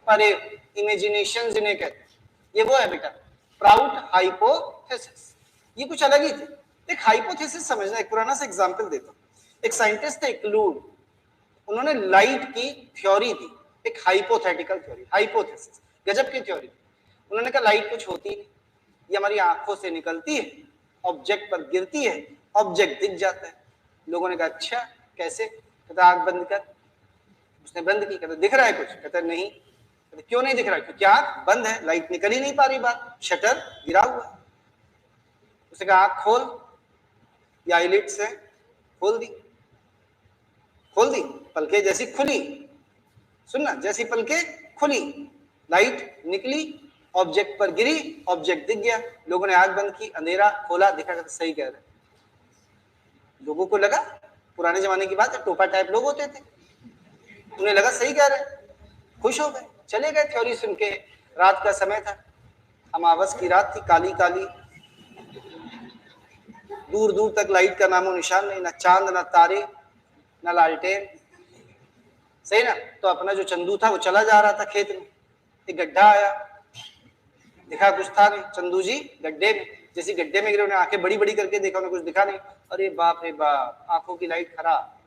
परे, इमेजिनेशन जिन्हें कहते हैं, ये वो है बेटा प्राउट हाइपोथेसिस। ये कुछ अलग ही थे। एक हाइपोथेसिस समझना, एक पुराना सा एग्जांपल देता हूं। एक साइंटिस्ट थे क्लूड, उन्होंने लाइट की थ्योरी दी, एक हाइपोथेटिकल थ्योरी, हाइपोथेसिस, गजब की थ्योरी। उन्होंने कहा लाइट कुछ होती नहीं, ये हमारी आंखों से निकलती है, ऑब्जेक्ट पर गिरती है, ऑब्जेक्ट दिख जाता है। लोगों ने कहा अच्छा कैसे? कहता आंख बंद कर। उसने बंद की, कहता दिख रहा है कुछ? कहता नहीं। कहता क्यों नहीं दिख रहा है? क्योंकि आंख बंद है, लाइट निकल ही नहीं पा रही, बात शटर गिरा हुआ है। उसने कहा आंख खोल, या आईलिड्स है, खोल दी, खोल दी, पलके जैसी खुली, सुनना, जैसी पलके खुली, लाइट निकली, ऑब्जेक्ट पर गिरी, ऑब्जेक्ट दिख गया। लोगों ने आंख बंद की, अंधेरा खोला, देखा, सही कह रहे। लोगों को लगा, पुराने जमाने की बात है, टोपा टाइप लोग होते थे, उन्हें लगा सही कह रहे, खुश हो गए, चले गए थ्योरी सुन के। रात का समय था, अमावस की रात थी, काली काली, दूर दूर तक लाइट का नामो निशान नहीं, ना चांद ना तारे ना लालटेन, सही ना। तो अपना जो चंदू था वो चला जा रहा था खेत में, एक गड्ढा आया, दिखा कुछ था नहीं, चंदू जी गड्ढे में, जैसे गड्ढे में गिरे, उन्हें आंखें बड़ी बड़ी करके देखा, उन्हें कुछ दिखा नहीं। अरे बाप रे बाप, आंखों की लाइट खराब,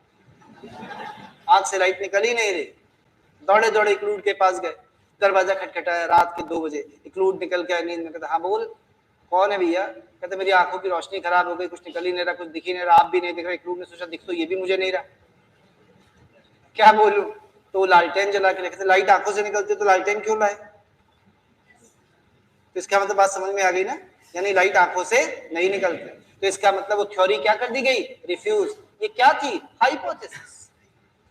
आंख से लाइट निकल ही नहीं रही। दौड़े दौड़े इक्लूड के पास गए, दरवाजा खटखटाया, रात के 2 बजे, इक्लूड निकल के नींद में, कहता हाँ बोल। कौन है भैया? कहते मेरी आंखों की रोशनी खराब हो गई, कुछ निकल ही नहीं रहा, कुछ दिख ही नहीं रहा, आप भी नहीं दिख रहे। एक रूप ने सोचा दिख तो ये भी मुझे नहीं रहा, क्या बोलूं? तो लालटेन जला के लेके, लाइट आंखों से निकलती तो लालटेन क्यों लाए? तो इसका मतलब बात समझ में आ गई ना, यानी लाइट आंखों से नहीं निकलती। तो इसका मतलब वो थ्योरी क्या कर दी गई? रिफ्यूज। ये क्या थी? हाइपोथेसिस,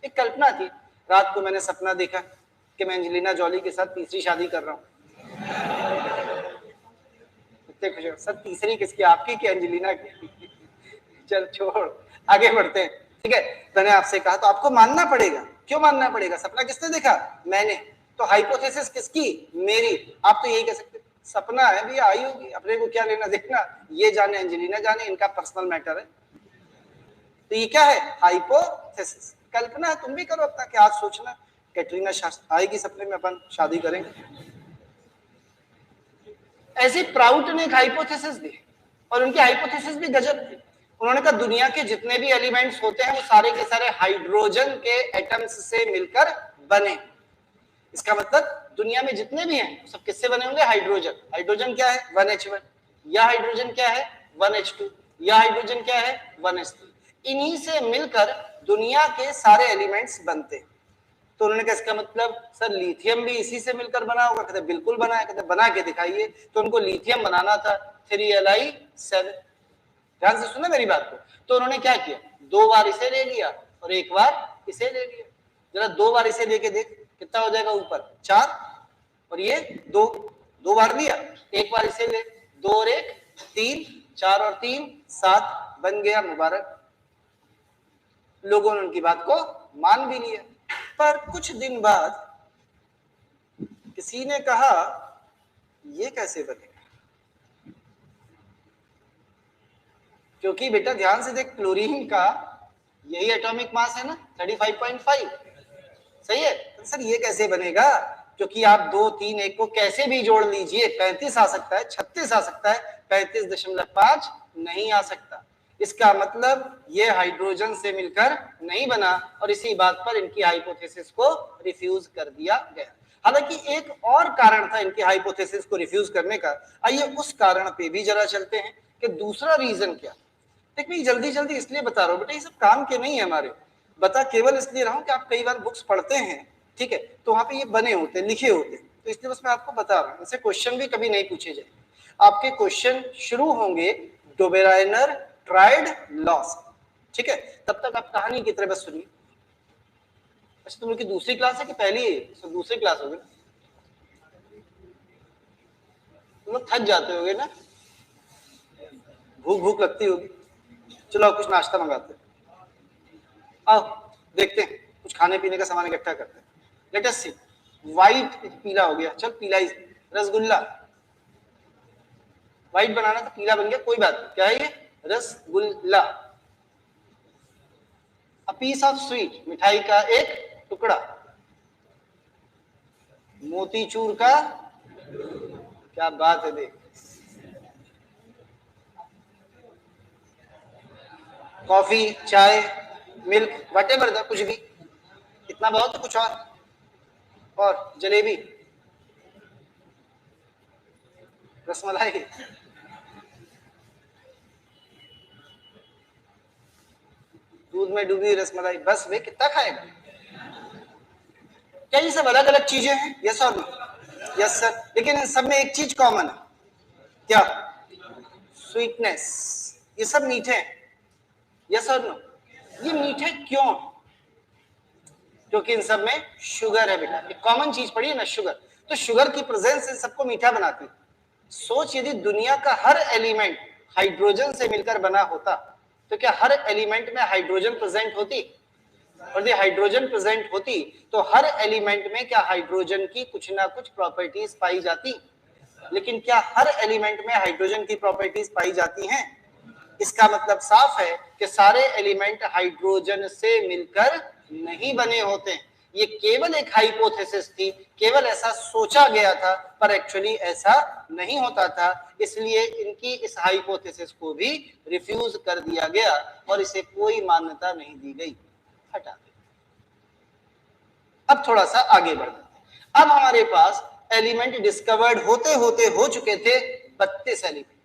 एक कल्पना थी। रात को मैंने सपना देखा कि मैं एंजेलिना जॉली के साथ तीसरी शादी कर रहा हूँ। इतने खुश हो सर, तीसरी किसकी, आपकी कि एंजेलिना की? चल छोड़, आगे बढ़ते हैं। ठीक है, मैंने आपसे कहा तो आपको मानना पड़ेगा। क्यों मानना पड़ेगा? सपना किसने देखा? मैंने। तो हाइपोथेसिस किसकी? मेरी। आप तो यही कह सकते सपना है भैया, आई होगी, अपने को क्या लेना देखना, ये जाने एंजेलिना जाने, इनका पर्सनल मैटर है। तो ये क्या है? हाइपोथेसिस, कल्पना है। तुम भी करो अपना, क्या आज सोचना कैटरीना आएगी सपने में, अपन शादी करेंगे। ऐसे प्राउट ने एक हाइपोथेसिस दी और उनकी हाइपोथेसिस भी गजब थी। उन्होंने कहा दुनिया के जितने भी एलिमेंट्स होते हैं वो सारे के सारे हाइड्रोजन के एटम्स से मिलकर बने। इसका मतलब दुनिया में जितने भी हैं सब किससे बने होंगे? हाइड्रोजन। हाइड्रोजन क्या है? 1H1। या हाइड्रोजन क्या है? 1H2। या हाइड्रोजन क्या है? 1H3। इन्हीं से मिलकर दुनिया के सारे एलिमेंट्स बनते हैं। तो उन्होंने कहा इसका मतलब सर लिथियम भी इसी से मिलकर बना होगा। कहते बिल्कुल बना है। कहते बना के दिखाइए। तो उनको लिथियम बनाना था 3Li7। ध्यान से सुना मेरी बात को। तो उन्होंने क्या किया? 2 बार इसे ले लिया और 1 बार इसे ले लिया। जरा 2 बार इसे लेके देख कितना हो जाएगा ऊपर? 4 और ये 2 बार लिया, 1 बार इसे ले, 2 और 1 3, 4 और 3 7 बन गया। मुबारक, लोगों ने उनकी बात को मान भी लिया। पर कुछ दिन बाद किसी ने कहा ये कैसे बनेगा? क्योंकि बेटा ध्यान से देख, क्लोरीन का यही एटॉमिक मास है ना 35.5, सही है? तो सर ये कैसे बनेगा? क्योंकि आप 2 3 1 को कैसे भी जोड़ लीजिए 35 आ सकता है, 36 आ सकता है, 35.5 नहीं आ सकता। इसका मतलब ये हाइड्रोजन से मिलकर नहीं बना और इसी बात पर इनकी हाइपोथेसिस को रिफ्यूज कर दिया गया। हालांकि एक और कारण था इनकी हाइपोथेसिस को रिफ्यूज करने का। आइए उस कारण पे भी जरा चलते हैं कि दूसरा रीजन क्या। देख मैं जल्दी जल्दी इसलिए बता रहा हूँ बेटा, ये सब काम के नहीं है हमारे, बता केवल इसलिए रहा हूँ कि आप कई बार बुक्स पढ़ते हैं, ठीक है, तो वहां पे ये बने होते हैं, लिखे होते हैं, तो इसलिए बस मैं आपको बता रहा हूँ। इनसे क्वेश्चन भी कभी नहीं पूछे जाए। आपके क्वेश्चन शुरू होंगे डोबेराइनर ट्राइड लॉस, ठीक है? तब तक आप कहानी की तरह बस सुनिए। अच्छा तुम लोग की दूसरी क्लास है कि पहली है? तो दूसरी क्लास होगी। तुम लोग थक जाते होगे ना, भूख भूख लगती होगी। चलो कुछ नाश्ता मंगाते हैं, आओ देखते हैं, कुछ खाने पीने का सामान इकट्ठा करते हैं। लेट अस सी। व्हाइट पीला हो गया, चल पीला ही। रसगुल्ला, व्हाइट बनाना था पीला बन गया, कोई बात नहीं। क्या है ये? Rasgulla. A piece of sweet, मिठाई का एक टुकड़ा। मोतीचूर का, क्या बात है देख। कॉफी, चाय, मिल्क, वटेवर था कुछ भी, इतना बहुत है। कुछ और जलेबी, रसमलाई, दूध में डूबी रसमलाई, बस वे कितना खाएगा? क्या ये सब अलग अलग चीजें हैं? यस और नो? Yes sir. लेकिन इन सब में एक चीज कॉमन है, क्या? स्वीटनेस। ये सब मीठे हैं, यस और नो? ये मीठे क्यों? क्योंकि इन सब में शुगर है बेटा। एक कॉमन चीज पड़ी है ना, शुगर। तो शुगर की प्रेजेंस इन सबको मीठा बनाती है। सोच यदि दुनिया का हर एलिमेंट हाइड्रोजन से मिलकर बना होता तो क्या हर एलिमेंट में हाइड्रोजन प्रेजेंट होती? और यदि हाइड्रोजन प्रेजेंट होती तो हर एलिमेंट में क्या हाइड्रोजन की कुछ ना कुछ प्रॉपर्टीज पाई जाती? लेकिन क्या हर एलिमेंट में हाइड्रोजन की प्रॉपर्टीज पाई जाती हैं? इसका मतलब साफ है कि सारे एलिमेंट हाइड्रोजन से मिलकर नहीं बने होते हैं। ये केवल एक हाइपोथेसिस थी, केवल ऐसा सोचा गया था, पर एक्चुअली ऐसा नहीं होता था। इसलिए इनकी इस हाइपोथेसिस को भी रिफ्यूज कर दिया गया और इसे कोई मान्यता नहीं दी गई, हटा दी। अब थोड़ा सा आगे बढ़ते हैं। अब हमारे पास एलिमेंट डिस्कवर्ड होते होते हो चुके थे 32 एलिमेंट।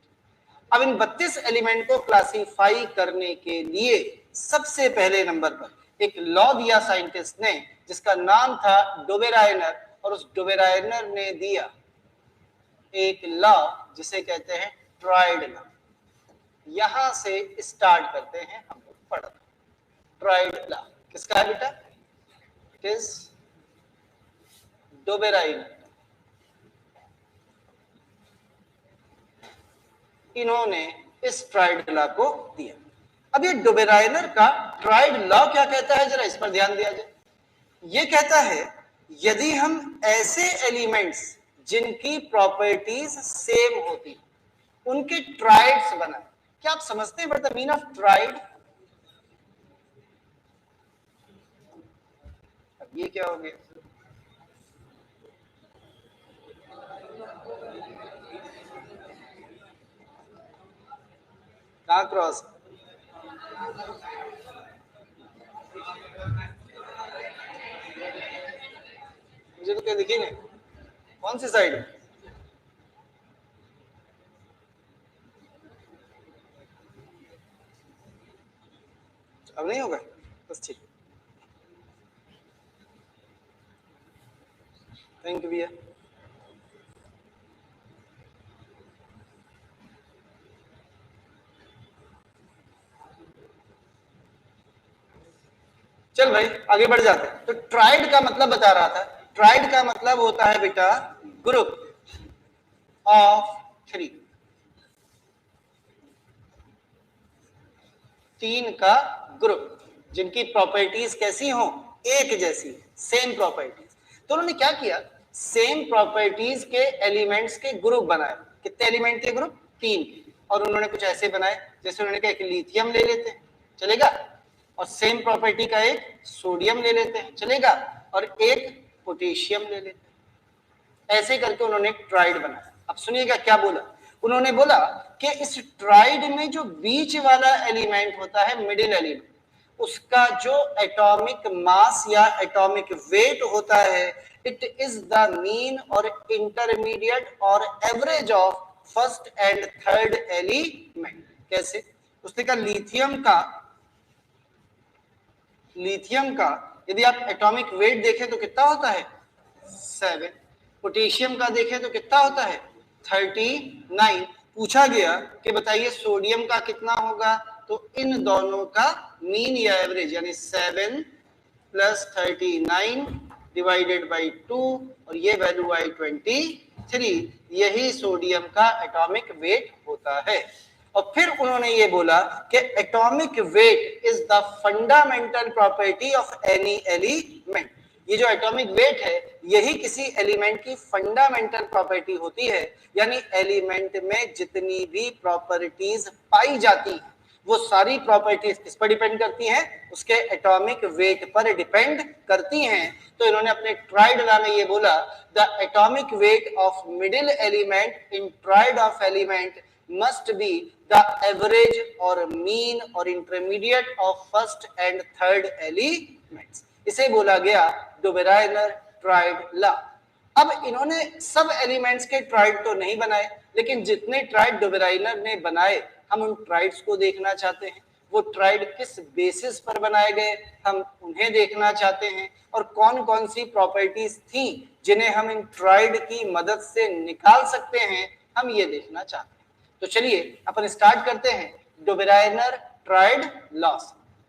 अब इन 32 एलिमेंट को क्लासिफाई करने के लिए सबसे पहले नंबर पर एक लॉ दिया साइंटिस्ट ने, जिसका नाम था डोबेराइनर, और उस डोबेराइनर ने दिया एक लॉ जिसे कहते हैं ट्राइड लॉ। यहां से स्टार्ट करते हैं हम लोग पढ़ना। ट्राइड लॉ किसका है बेटा? किस? डोबेराइनर। इन्होंने इस ट्राइड लॉ को दिया। अब ये डोबेराइनर का ट्राइड लॉ क्या कहता है, जरा इस पर ध्यान दिया जाए। ये कहता है यदि हम ऐसे एलिमेंट्स जिनकी प्रॉपर्टीज सेम होती उनके ट्राइड्स बनाए। क्या आप समझते हैं what the mean of tried? अब ये क्या हो गया? कहां क्रॉस? मुझे तो क्या दिखी नहीं। कौन सी साइड? अब नहीं होगा, बस ठीक। थैंक यू भैया। चल भाई आगे बढ़ जाते हैं। तो ट्राइड का मतलब बता रहा था, ट्राइड का मतलब होता है बेटा ग्रुप ऑफ 3, 3 का ग्रुप जिनकी प्रॉपर्टीज कैसी हो? एक जैसी, सेम प्रॉपर्टीज। तो उन्होंने क्या किया, सेम प्रॉपर्टीज के एलिमेंट्स के ग्रुप बनाए। कितने एलिमेंट के ग्रुप? 3 के। और उन्होंने कुछ ऐसे बनाए, जैसे उन्होंने कहा एक लिथियम ले लेते हैं, चलेगा, और सेम प्रॉपर्टी का एक सोडियम ले लेते हैं, चलेगा, और एक पोटेशियम ले लेते हैं। ऐसे करके उन्होंने एक ट्राइड बनाया। अब सुनिएगा क्या बोला उन्होंने। बोला कि इस ट्राइड में जो बीच वाला एलिमेंट होता है, मिडिल एलिमेंट, उसका जो एटॉमिक मास या एटॉमिक वेट होता है, इट इज द मीन और इंटरमीडिएट और average of first and third element. कैसे? उसने कहा लिथियम का यदि आप एटॉमिक वेट देखें तो कितना होता है? 7। पोटेशियम का देखें तो कितना होता है? 39। पूछा गया कि बताइए सोडियम का कितना होगा, तो इन दोनों का मीन या एवरेज यानी 7 + 39 डिवाइडेड बाई 2, और ये वैल्यू आई 23। यही सोडियम का एटॉमिक वेट होता है। और फिर उन्होंने ये बोला कि atomic weight is the fundamental property of any element. ये जो एटॉमिक वेट है यही किसी एलिमेंट की फंडामेंटल प्रॉपर्टी होती है, यानी एलिमेंट में जितनी भी प्रॉपर्टीज पाई जाती हैं वो सारी प्रॉपर्टीज किस पर डिपेंड करती हैं? उसके एटॉमिक वेट पर डिपेंड करती हैं। तो इन्होंने अपने ट्राइड लॉ में ये बोला, the atomic weight of middle element in tried of element must be the average or mean or intermediate of first and third elements। इसे बोला गया डोबेराइनर ट्राइड लॉ। अब इन्होंने सब एलिमेंट्स के ट्राइड तो नहीं बनाए, लेकिन जितने ट्राइड डोबेराइनर ने बनाए हम उन ट्राइड्स को देखना चाहते हैं। वो ट्राइड किस बेसिस पर बनाए गए हम उन्हें देखना चाहते हैं, और कौन कौन सी प्रॉपर्टीज थी जिन्हें हम इन ट्राइड की मदद से निकाल सकते हैं, हम ये देखना चाहते हैं। तो चलिए अपन स्टार्ट करते हैं डोबेराइनर ट्राइड लॉ।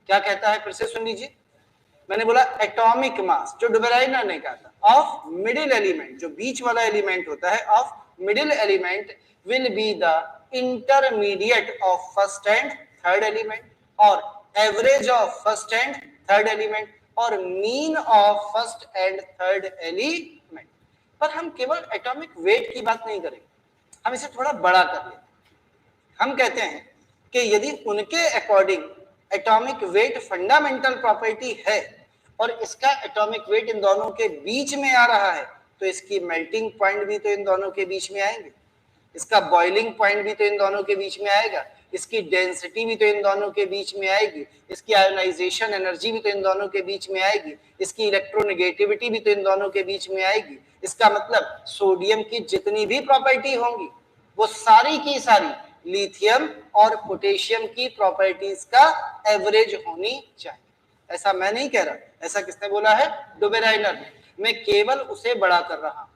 क्या कहता है फिर से सुन लीजिए। मैंने बोला एटॉमिक मास, जो डोबेराइनर ने कहा था, ऑफ मिडिल एलिमेंट, जो बीच वाला एलिमेंट होता है, of middle element will be the intermediate of first and third element, और average of first and third element, और mean of first and third element. पर हम केवल एटॉमिक वेट की बात नहीं करेंगे, हम इसे थोड़ा बड़ा कर लेते। हम कहते हैं कि यदि उनके according atomic weight fundamental property है और इसका एटॉमिक वेट इन दोनों के बीच में आ रहा है, तो इसकी मेल्टिंग पॉइंट भी तो इन दोनों के बीच में आएंगे, इसका बॉइलिंग पॉइंट भी तो इन दोनों के बीच में आएगा, इसकी डेंसिटी भी तो इन दोनों के बीच में आएगी, इसकी आयोनाइजेशन एनर्जी भी तो इन दोनों के बीच में आएगी, इसकी इलेक्ट्रोनेगेटिविटी भी तो इन दोनों के बीच में आएगी। इसका मतलब सोडियम की जितनी भी प्रॉपर्टी होंगी वो सारी की सारी लिथियम और पोटेशियम की प्रॉपर्टीज का एवरेज होनी चाहिए। ऐसा मैं नहीं कह रहा, ऐसा किसने बोला है? डुबेराइनर ने। मैं केवल उसे बड़ा कर रहा हूं।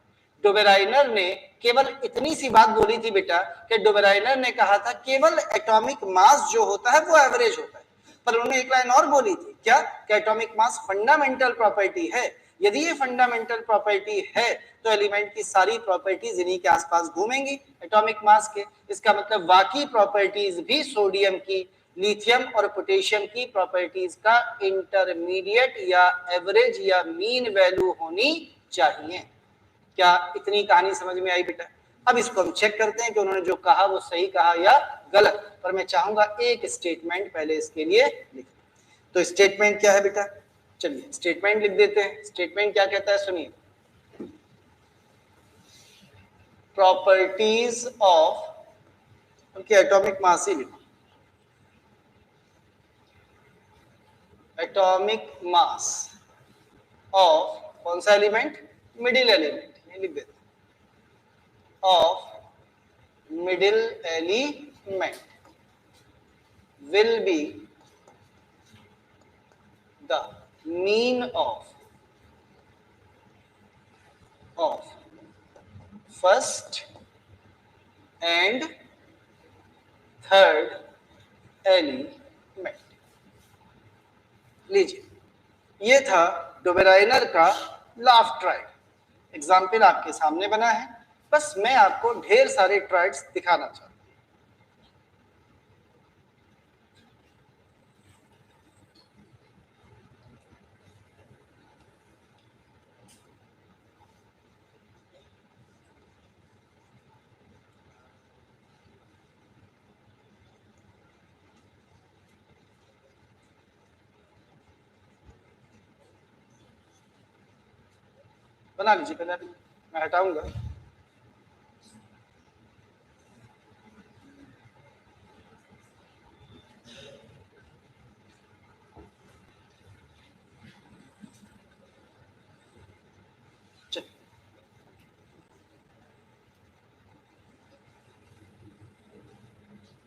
डुबेराइनर ने केवल इतनी सी बात बोली थी बेटा कि डुबेराइनर ने कहा था केवल एटॉमिक मास जो होता है वो एवरेज होता है, पर उन्होंने एक लाइन और बोली थी क्या? कि एटॉमिक मास फंडामेंटल प्रॉपर्टी है। यदि ये फंडामेंटल प्रॉपर्टी है तो एलिमेंट की सारी प्रॉपर्टीज इन्हीं के आसपास घूमेंगी एटॉमिक मास के। इसका मतलब बाकी प्रॉपर्टीज भी सोडियम की, लिथियम और पोटेशियम की प्रॉपर्टीज का इंटरमीडिएट या एवरेज या मीन वैल्यू होनी चाहिए। क्या इतनी कहानी समझ में आई बेटा? अब इसको हम चेक करते हैं कि उन्होंने जो कहा वो सही कहा या गलत, पर मैं चाहूंगा एक स्टेटमेंट पहले इसके लिए लिख। तो स्टेटमेंट क्या है बेटा? चलिए स्टेटमेंट लिख देते हैं। स्टेटमेंट क्या कहता है सुनिए, प्रॉपर्टीज ऑफ, उनके एटॉमिक मास ही लिखो, एटॉमिक मास ऑफ कौन सा एलिमेंट? मिडिल एलिमेंट, ये लिख देते हैं, of middle element will be the mean of first and third element। लीजिए, ये था डुबेराइनर का लाफ ट्राइड। एग्जाम्पल आपके सामने बना है, बस मैं आपको ढेर सारे ट्राइड्स दिखाना चाहता हूं। बना लीजिए पहले, मैं हटाऊंगा।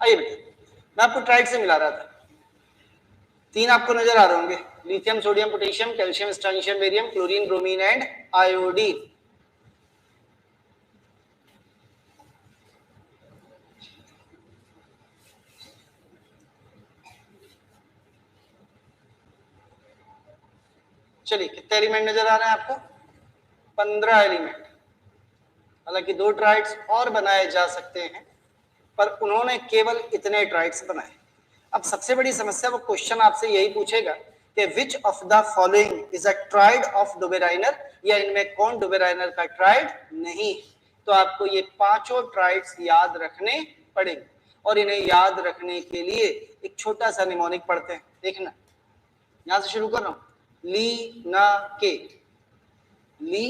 आइए बेटा, मैं आपको ट्राइड से मिला रहा था। तीन आपको नजर आ रहे होंगे, lithium, sodium, potassium, calcium, strontium, barium, chlorine, bromine and iodine. चलिए कितने एलिमेंट नजर आ रहे हैं आपको? 15 एलिमेंट। हालांकि 2 ट्राइड्स और बनाए जा सकते हैं, पर उन्होंने केवल इतने ट्राइड्स बनाए। अब सबसे बड़ी समस्या, वो क्वेश्चन आपसे यही पूछेगा कि which of the following is a triad of Dobereiner, या इनमें कौन डुबेराइनर का ट्राइड नहीं। तो आपको ये पांचों ट्राइड्स याद रखने पड़ेंगे, और इन्हें याद रखने के लिए एक छोटा सा निमोनिक पढ़ते हैं। देखना, यहां से शुरू कर रहा हूं। ली ना के, ली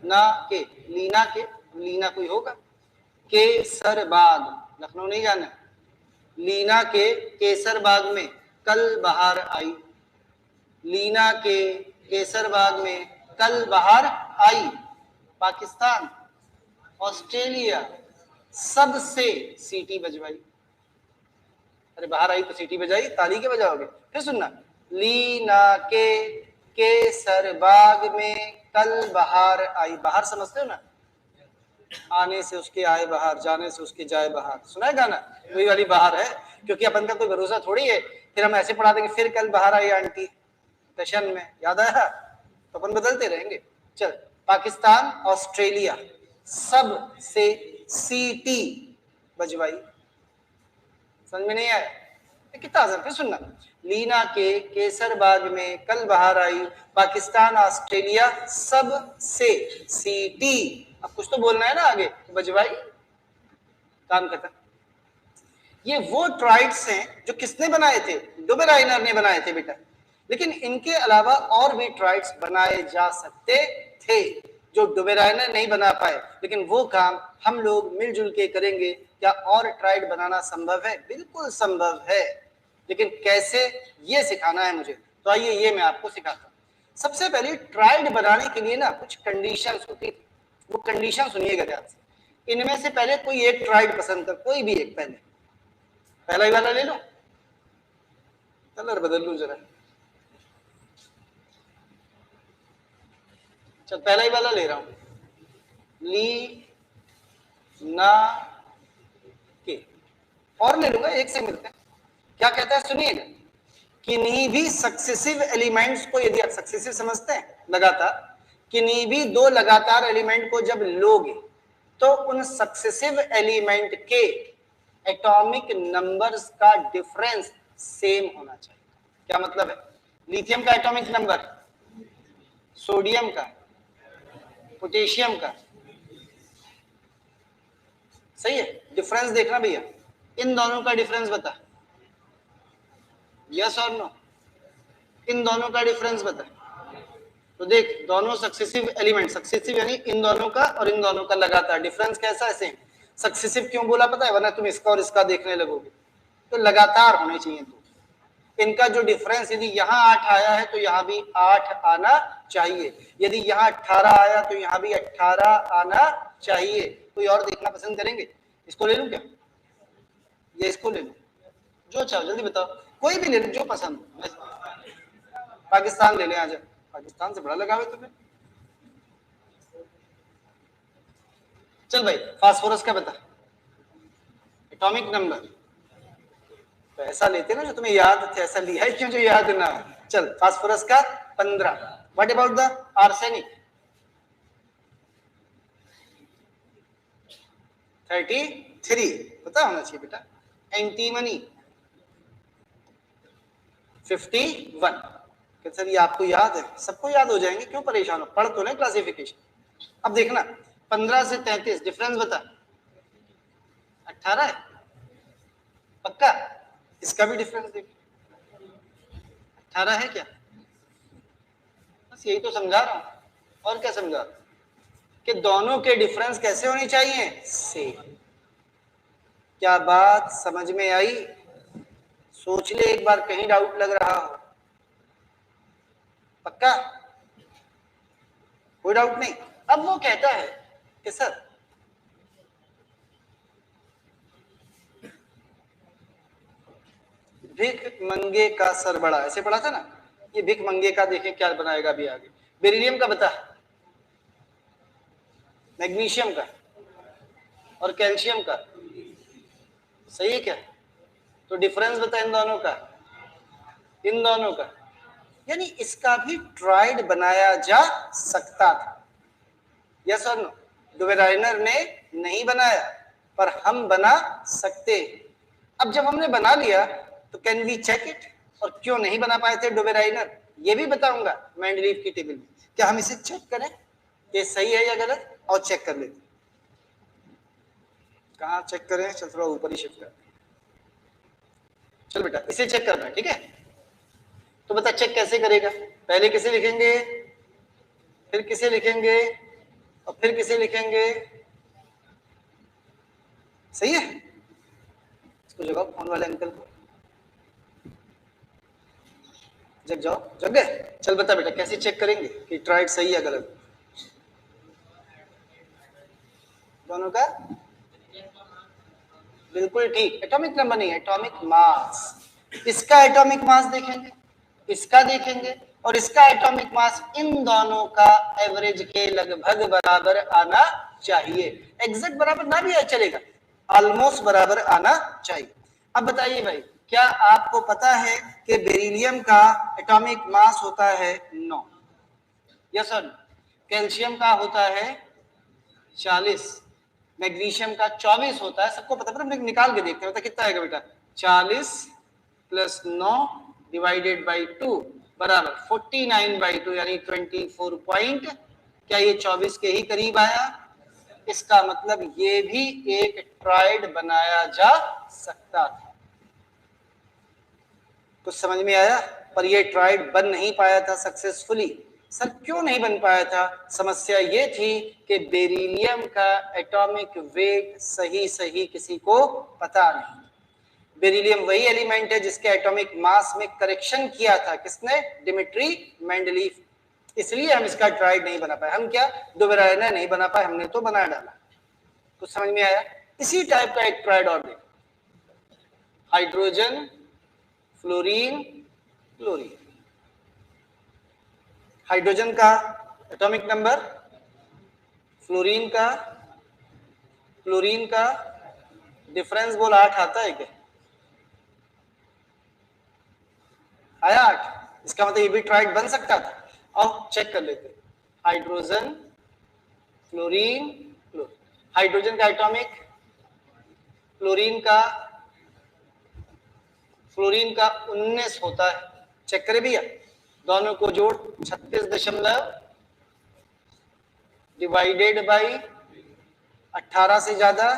ना के, लीना के, लीना कोई होगा। केसर बाग, लखनऊ नहीं जाना। लीना के केसर बाग में कल बहार आई, लीना के केसर बाग में कल बहार आई। पाकिस्तान, ऑस्ट्रेलिया, सबसे सीटी बजवाई। अरे बाहर आई तो सीटी बजाई, ताली के बजाओगे? फिर सुनना, लीना के केसर बाग में कल बहार आई। बाहर समझते हो ना, आने से उसके आए बाहर, जाने से उसके जाए बाहर। सुना है गाना? वही वाली बाहर है, क्योंकि अपन का कोई भरोसा थोड़ी है। फिर हम ऐसे पढ़ा देंगे, फिर कल बाहर आई आंटी टशन में, याद आया? तो अपन बदलते रहेंगे। चल, पाकिस्तान, ऑस्ट्रेलिया, सब से सीटी बजवाई। समझ में नहीं आया? कितना आसान। फिर सुनना, लीना के केसर बाग में कल बहार आई, पाकिस्तान, ऑस्ट्रेलिया, सब से सीटी। अब कुछ तो बोलना है ना आगे, तो बजवाई, काम खत्म। ये वो ट्राइड्स हैं जो किसने बनाए थे? डुबेराइनर ने बनाए थे बेटा। लेकिन इनके अलावा और भी ट्राइड्स बनाए जा सकते थे जो डुबेराइनर नहीं बना पाए, लेकिन वो काम हम लोग मिलजुल के करेंगे। क्या और ट्राइड बनाना संभव है? बिल्कुल संभव है, लेकिन कैसे, ये सिखाना है मुझे। तो आइए ये मैं आपको सिखाता हूँ। सबसे पहले ट्राइड बनाने के लिए ना कुछ कंडीशंस होती थी, वो कंडीशन सुनिएगा ध्यान से। इनमें से पहले कोई एक ट्राइड पसंद कर, कोई भी एक, पहले पहला ही वाला ले लो, कलर बदल लूं जरा, चल पहला ही वाला ले रहा हूं, ली ना के, और ले लूंगा, एक से मिलते हैं। क्या कहता है सुनिएगा, किन्हीं भी सक्सेसिव एलिमेंट्स को, यदि आप सक्सेसिव समझते हैं लगातार, किन्हीं भी दो लगातार एलिमेंट को जब लोगे तो उन सक्सेसिव एलिमेंट के एटॉमिक नंबर्स का डिफरेंस सेम होना चाहिए। क्या मतलब है? लिथियम का एटॉमिक नंबर, सोडियम का, पोटेशियम का, सही है, डिफरेंस देखना भैया, इन दोनों का डिफरेंस बता, यस और नो, इन दोनों का डिफरेंस बता। तो देख, दोनों सक्सेसिव एलिमेंट, सक्सेसिव यानी इन दोनों का और इन दोनों का लगातार डिफरेंस कैसा है? सेम। सक्सेसिव क्यों बोला पता है? वरना तुम इसका और इसका देखने लगोगे, तो लगातार होने चाहिए। तो इनका जो डिफरेंस, यदि यहाँ 8 आया है तो यहाँ भी 8 आना चाहिए, यदि यहाँ 18 आया तो यहाँ भी 18 आना चाहिए। कोई और देखना पसंद करेंगे? इसको ले लूं क्या, या इसको ले लूं? जो चाहो जल्दी बताओ, कोई भी ले लो जो पसंद। पाकिस्तान ले ले, आ जाओ, पाकिस्तान से बड़ा लगाव है तुम्हें। चल भाई, फास्फोरस का बता एटॉमिक नंबर, तो ऐसा लेते ना जो तुम्हें याद थे, ऐसा लिया है क्यों जो याद ना हो। चल, फास्फोरस का 15। What about the arsenic? 33, पता होना चाहिए बेटा। एंटीमनी 51। सर ये आपको याद है? सबको याद हो जाएंगे, क्यों परेशान हो, पढ़ तो ले क्लासिफिकेशन। अब देखना, 15 से 33 डिफरेंस बता। 18 है पक्का? इसका भी डिफरेंस देख, 18 है क्या? बस यही तो समझा रहा हूं, और क्या समझा रहा हूं, कि दोनों के डिफरेंस कैसे होने चाहिए? सेम। क्या बात समझ में आई? सोच ले एक बार, कहीं डाउट लग रहा हो। पक्का? कोई डाउट नहीं। अब वो कहता है कि सर भिख मंगे का सर बड़ा, ऐसे पढ़ा था ना, ये भिख मंगे का देखें क्या बनाएगा अभी आगे। बेरिलियम का बता, मैग्नीशियम का और कैल्शियम का, सही है क्या? तो डिफरेंस बता इन दोनों का, इन दोनों का, यानी इसका भी ट्राइड बनाया जा सकता था, यस और नो? डुवेराइनर ने नहीं बनाया, पर हम बना सकते। अब जब हमने बना लिया तो कैन वी चेक इट? और क्यों नहीं बना पाए थे डुवेराइनर, ये भी बताऊंगा मेंडलीव की टेबल में। क्या हम इसे चेक करें ये सही है या गलत? और चेक कर लेते। कहाँ चेक करें? चल थोड़ा ऊपर ही शिफ्ट कर, चल बेटा इसे चेक करना है, ठीक है? तो बता चेक कैसे करेगा? पहले किसे लिखेंगे, फिर किसे लिखेंगे, और फिर किसे लिखेंगे, सही है? इसको जगाओ, फोन वाले अंकल को, जग जाओ, जग गए? चल बता बेटा कैसे चेक करेंगे कि ट्राइड सही है गलत? दोनों का बिल्कुल ठीक, एटॉमिक नंबर नहीं, एटॉमिक मास। इसका एटॉमिक मास देखेंगे, इसका देखेंगे, और इसका एटॉमिक मास, इन दोनों का एवरेज के लगभग बराबर आना चाहिए। एग्जैक्ट बराबर ना भी चलेगा, ऑलमोस्ट बराबर आना चाहिए। अब बताइए भाई, क्या आपको पता है कि बेरिलियम का एटॉमिक मास होता है 9, यस सर? कैल्शियम का होता है 40, मैग्नीशियम का 24 होता है, सबको पता है, पर निकाल के देखते हैं कितना आएगा बेटा। 40 प्लस 9 डिवाइडेड बाई 2 बराबर 49/2, यानी 24 पॉइंट, क्या ये 24 के ही करीब आया? इसका मतलब ये भी एक ट्राइड बनाया जा सकता था। कुछ समझ में आया? पर ये ट्राइड बन नहीं पाया था सक्सेसफुली। सर क्यों नहीं बन पाया था? समस्या ये थी कि बेरिलियम का एटॉमिक वेट सही किसी को पता नहीं। बेरिलियम वही एलिमेंट है जिसके एटॉमिक मास में करेक्शन किया था किसने? Dmitry Mendeleev. इसलिए हम इसका ट्राइड नहीं बना पाए। हम क्या डुवेराइनर नहीं बना पाए, हमने तो बना डाला। कुछ समझ में आया? इसी टाइप का एक ट्राइड और देखो, हाइड्रोजन, फ्लोरीन, क्लोरीन। हाइड्रोजन का एटॉमिक नंबर, फ्लोरीन का, क्लोरीन का डिफरेंस बोल 8 आता है क्या? आया 8? इसका मतलब ये भी ट्राइड बन सकता था। अब चेक कर लेते, हाइड्रोजन, फ्लोरीन, क्लोरीन। हाइड्रोजन का एटॉमिक, फ्लोरीन का 19 होता है। चेक करें भैया, दोनों को जोड़ 36 डिवाइडेड बाई 18 से ज्यादा,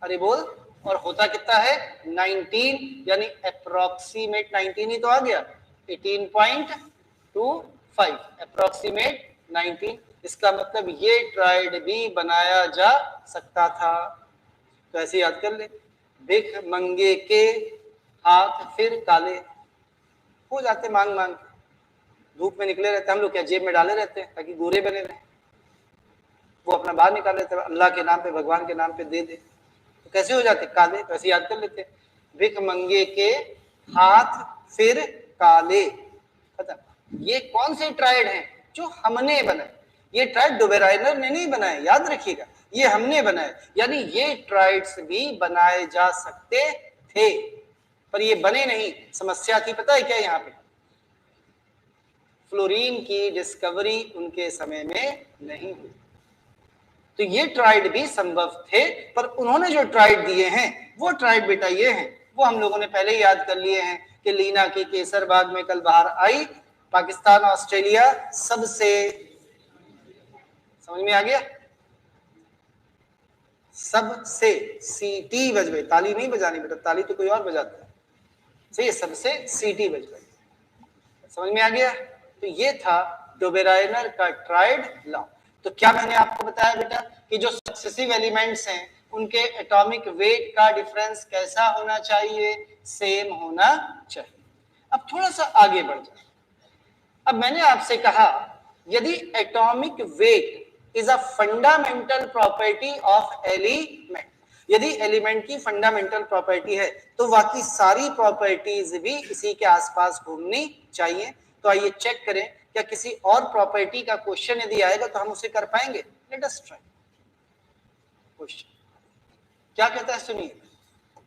अरे बोल, और होता कितना है 19, यानी अप्रोक्सीमेट 19 ही तो आ गया, 18.25 अप्रोक्सीमेट 19। इसका मतलब ये ट्राइड भी बनाया जा सकता था। तो ऐसे याद कर ले, भिख मंगे के हाथ फिर काले हो जाते, मांग मांग धूप में निकले रहते। हम लोग क्या जेब में डाले रहते हैं ताकि गोरे बने रहे, वो अपना बाहर निकाल लेते हैं, अल्लाह के नाम पे, भगवान के नाम पे दे दे, तो कैसे हो जाते काले? तो ऐसे याद कर लेते, भिख मंगे के हाथ फिर काले। खत्म। ये कौन से ट्राइड हैं? जो हमने बनाए। ये ट्राइड डोबेराइनर ने नहीं बनाए, याद रखिएगा, ये हमने बनाए। यानी ये ट्राइड्स भी बनाए जा सकते थे, पर ये बने नहीं। समस्या थी पता है क्या यहाँ पे? फ्लोरीन की डिस्कवरी उनके समय में नहीं हुई। तो ये ट्राइड भी संभव थे, पर उन्होंने जो ट्राइड दिए हैं वो ट्राइड बेटा ये हैं, वो हम लोगों ने पहले ही याद कर लिए हैं कि लीना की केसर बाग में कल बाहर आई, पाकिस्तान ऑस्ट्रेलिया सबसे, समझ में आ गया? सबसे, सीटी बज गई, ताली नहीं बजानी बेटा, ताली तो कोई और बजाता है, सही है, सबसे सीटी बज गई, समझ में आ गया? तो ये था डोबेराइनर का ट्राइड लॉ। तो क्या मैंने आपको बताया बेटा कि जो सक्सेसिव एलिमेंट्स हैं उनके एटॉमिक वेट का डिफरेंस कैसा होना चाहिए? सेम होना चाहिए। अब थोड़ा सा आगे बढ़ जाए। अब मैंने आपसे कहा यदि atomic weight is a fundamental property of element, यदि एलिमेंट की फंडामेंटल प्रॉपर्टी है तो बाकी सारी प्रॉपर्टीज भी इसी के आसपास घूमनी चाहिए। तो आइए चेक करें, क्या किसी और प्रॉपर्टी का क्वेश्चन यदि आएगा तो हम उसे कर पाएंगे? Let us try. क्वेश्चन क्या कहता है सुनिए,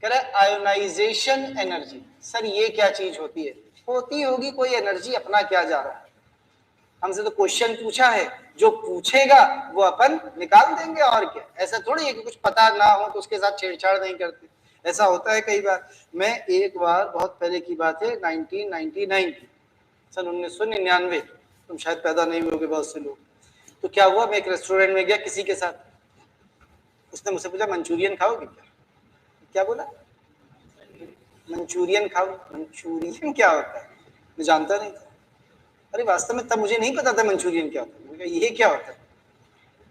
कह रहा है आयोनाइजेशन एनर्जी। सर ये क्या चीज होती है? होती होगी कोई एनर्जी, अपना क्या जा रहा है? हमसे तो क्वेश्चन पूछा है, जो पूछेगा वो अपन निकाल देंगे, और क्या। ऐसा थोड़ी है कि कुछ पता ना हो तो उसके साथ छेड़छाड़ नहीं करते। ऐसा होता है कई बार। मैं एक बार, बहुत पहले की बात है, 1999 की, सन 1999, तुम शायद पैदा नहीं हुए बहुत से लोग। तो क्या हुआ, मैं एक रेस्टोरेंट में गया किसी के साथ, उसने मुझसे पूछा मंचूरियन खाओगे क्या? क्या बोला? मंचूरियन खाओ। मंचूरियन क्या होता है? मैं जानता नहीं था। अरे वास्तव में तब मुझे नहीं पता था मंचूरियन क्या होता है, ये क्या होता है?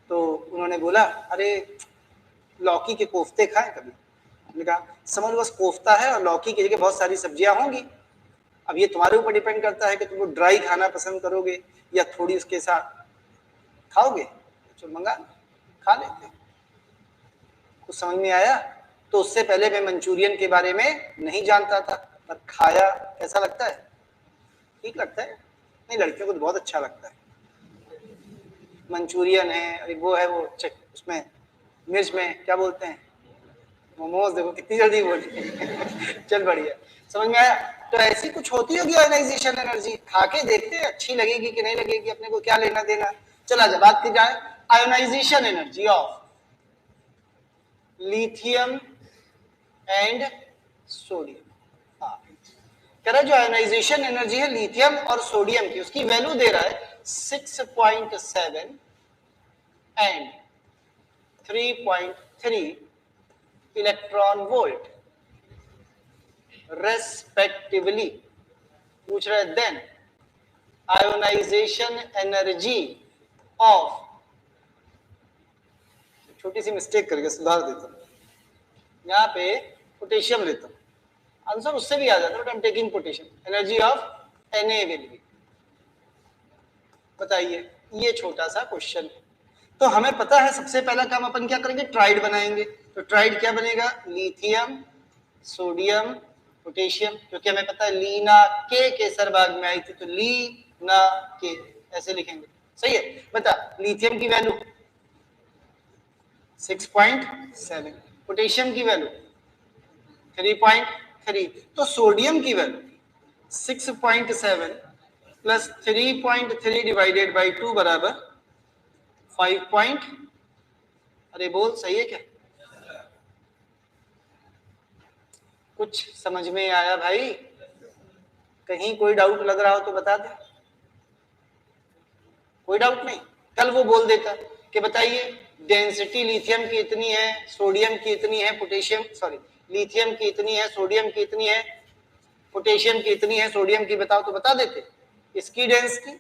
तो उन्होंने बोला अरे लौकी के कोफ्ते खाए कभी? मैंने कहा समझ बस कोफ्ता है और लौकी की जगह बहुत सारी सब्जियां होंगी, अब ये तुम्हारे ऊपर डिपेंड करता है कि तुम वो ड्राई खाना पसंद करोगे या थोड़ी उसके साथ खाओगे, तो मंगा खा लेते। कुछ समझ में आया? तो उससे पहले मैं मंचूरियन के बारे में नहीं जानता था, पर खाया। कैसा लगता है? ठीक लगता है? नहीं, लड़कियों को तो बहुत अच्छा लगता है। मंचूरियन है, अरे वो है वो उसमें मिर्च में क्या बोलते हैं, मोमोज। देखो कितनी जल्दी बोली चल बढ़िया, समझ में आया? तो ऐसी कुछ होती होगी आयोनाइजेशन एनर्जी, खा के देखते हैं अच्छी लगेगी कि नहीं लगेगी, अपने को क्या लेना देना। चला जा बात की जाए ionization energy of lithium and sodium. कह रहा जो आयोनाइजेशन एनर्जी है लिथियम और सोडियम की, उसकी वैल्यू दे रहा है 6.7 एंड 3.3 इलेक्ट्रॉन वोल्ट रेस्पेक्टिवली। पूछ रहे देन आयोनाइजेशन एनर्जी ऑफ, छोटी सी मिस्टेक करके सुधार देता हूं, यहाँ पे पोटेशियम लेता हूं, आंसर उससे भी आ जाता है, but I am taking potassium. Energy of Na will be, बताइए, ये छोटा सा क्वेश्चन है। तो हमें पता है सबसे पहला काम अपन क्या करेंगे, ट्राइड बनाएंगे। तो ट्राइड क्या बनेगा, लिथियम, सोडियम, पोटेशियम, क्योंकि हमें पता है लीना के सरभाग में आई थी, तो ली ना के ऐसे लिखेंगे। सही है, बता लिथियम की वैल्यू 6.7, पोटेशियम की वैल्यू 3.3, तो सोडियम की वैल्यू 6.7 प्लस 3.3 डिवाइडेड बाई 2 बराबर 5. अरे बोल सही है क्या, कुछ समझ में आया भाई? कहीं कोई डाउट लग रहा हो तो बता दे। कोई डाउट नहीं? कल वो बोल देता कि बताइए डेंसिटी लिथियम की इतनी है, सोडियम की इतनी है, पोटेशियम लिथियम की इतनी है, सोडियम की इतनी है, पोटेशियम की इतनी है, सोडियम की बताओ, तो बता देते। इसकी डेंसिटी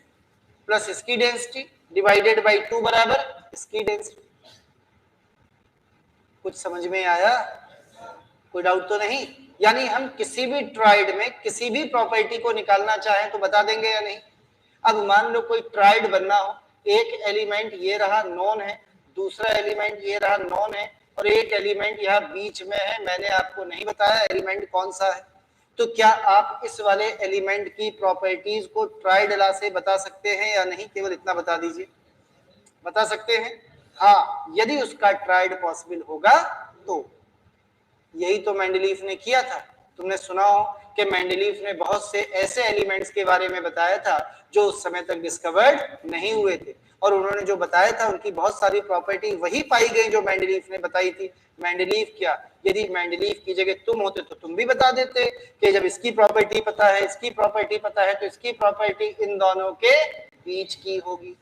प्लस इसकी डेंसिटी डिवाइडेड बाई 2 बराबर इसकी डेंसिटी। कुछ समझ में आया? कोई डाउट तो नहीं? यानी हम किसी भी ट्राइड में किसी भी प्रॉपर्टी को निकालना चाहें तो बता देंगे या नहीं? अब मान लो कोई ट्राइड बनना हो, एक एलिमेंट ये रहा नॉन है, दूसरा एलिमेंट ये रहा नॉन है, और एक एलिमेंट यहाँ बीच में है, मैंने आपको नहीं बताया एलिमेंट कौन सा है। तो क्या आप इस वाले एलिमेंट की प्रॉपर्टीज को ट्राइड लॉ से बता सकते हैं या नहीं? केवल इतना बता दीजिए। बता सकते हैं? हाँ, यदि उसका ट्राइड पॉसिबल होगा तो। यही तो मेंडलीफ ने किया था। तुमने सुना हो कि मेंडलीफ ने बहुत से ऐसे एलिमेंट्स के बारे में बताया था जो उस समय तक डिस्कवर्ड नहीं हुए थे, और उन्होंने जो बताया था उनकी बहुत सारी प्रॉपर्टी वही पाई गई जो मेंडलीफ ने बताई थी। मेंडलीफ क्या, यदि मेंडलीफ की जगह तुम होते तो तुम भी बता देते कि जब इसकी प्रॉपर्टी पता है, इसकी प्रॉपर्टी पता है, तो इसकी प्रॉपर्टी इन दोनों के बीच की होगी।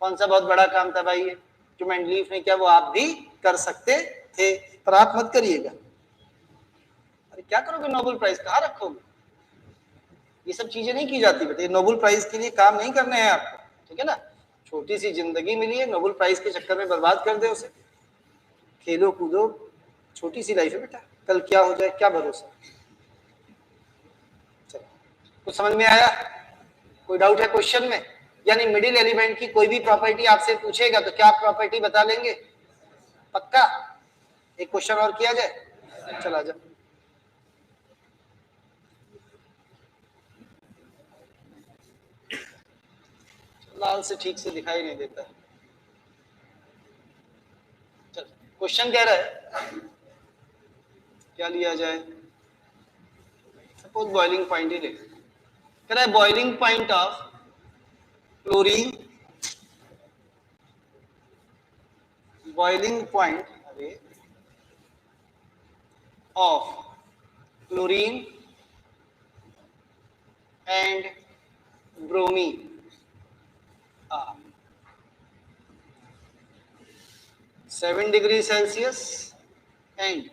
कौन सा बहुत बड़ा काम था भाई ये जो मेंडलीफ ने किया, वो आप भी कर सकते थे, पर आप मत करिएगा। अरे क्या करोगे, नोबेल प्राइज कहाँ रखोगे? ये सब चीजें नहीं की जाती बेटे, नोबेल प्राइज के लिए काम नहीं करने हैं आपको, ठीक है ना? छोटी सी जिंदगी मिली है, नोबेल प्राइज के चक्कर में बर्बाद कर दे उसे। खेलो कूदो, छोटी सी लाइफ है बेटा, कल क्या हो जाए क्या भरोसा। चलो, कुछ समझ में आया? कोई डाउट है क्वेश्चन में? यानी मिडिल एलिमेंट की कोई भी प्रॉपर्टी आपसे पूछेगा तो क्या आप प्रॉपर्टी बता लेंगे? पक्का? एक क्वेश्चन और किया जाए, चला जाए। लाल से ठीक से दिखाई नहीं देता। चल, क्वेश्चन कह रहा है, क्या लिया जाए? सपोज बॉइलिंग पॉइंट ही ले, कह रहा है boiling point of chlorine, boiling point of chlorine and bromine 7 degree Celsius and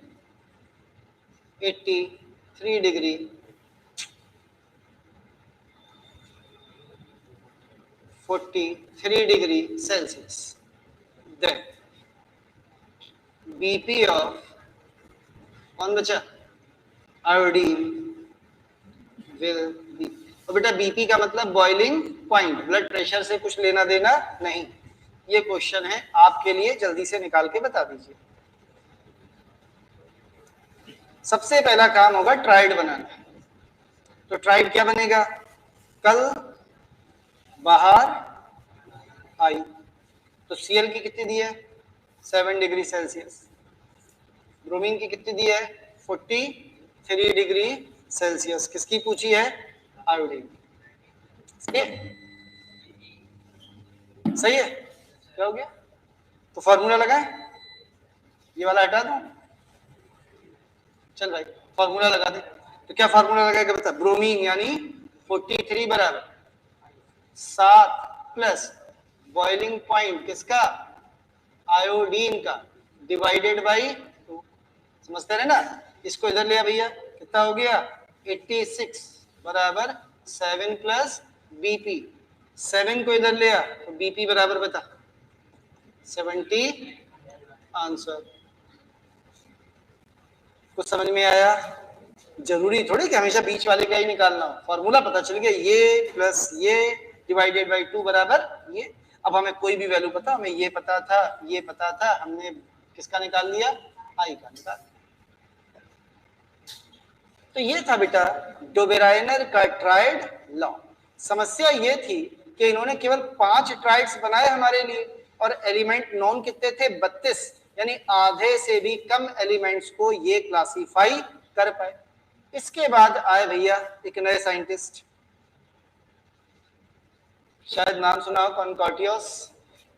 83 degree 43 degree Celsius. Then BP of, कौन बचा? Iodine will be. और बेटा बीपी का मतलब बॉइलिंग पॉइंट, ब्लड प्रेशर से कुछ लेना देना नहीं। ये क्वेश्चन है आपके लिए, जल्दी से निकाल के बता दीजिए। सबसे पहला काम होगा ट्राइड बनाना। तो ट्राइड क्या बनेगा? कल बाहर आई, तो Cl की कितनी दी है? 7 डिग्री सेल्सियस। ब्रोमीन की कितनी दी है? 43 डिग्री सेल्सियस। किसकी पूछी है? आयोडीन। सही है? क्या हो गया? तो फॉर्मूला लगाएं, ये वाला हटा दूं? चल भाई फॉर्मूला लगा दे। तो क्या फॉर्मूला लगाएगा बता? ब्रोमीन यानी 43 बराबर 7 प्लस बॉइलिंग पॉइंट किसका? आयोडीन का, डिवाइडेड बाई 2। समझते रहे ना? इसको इधर लिया भैया, कितना हो गया? 86 बराबर 7 प्लस बीपी। 7 को इधर लिया तो बीपी बराबर बता 70। आंसर। कुछ समझ में आया? जरूरी थोड़ी कि हमेशा बीच वाले का ही निकालना हो। फॉर्मूला पता चल गया, ये प्लस ये डिवाइडेड बाई 2 बराबर ये। अब हमें कोई भी वैल्यू पता, हमें ये पता था, हमने किसका निकाल लिया, आई का निकाल लिया। तो ये था बेटा डोबेराइनर का ट्राइड लॉ। समस्या ये थी कि इन्होंने केवल 5 ट्राइड्स बनाए हमारे लिए और एलिमेंट नॉन कितने थे, 32, यानी आधे से भी कम एलिमेंट्स को ये क्लासिफाई कर पाए। इसके बाद आए भैया एक नए साइंटिस्ट, शायद नाम सुना हो, कॉनकॉर्टियस,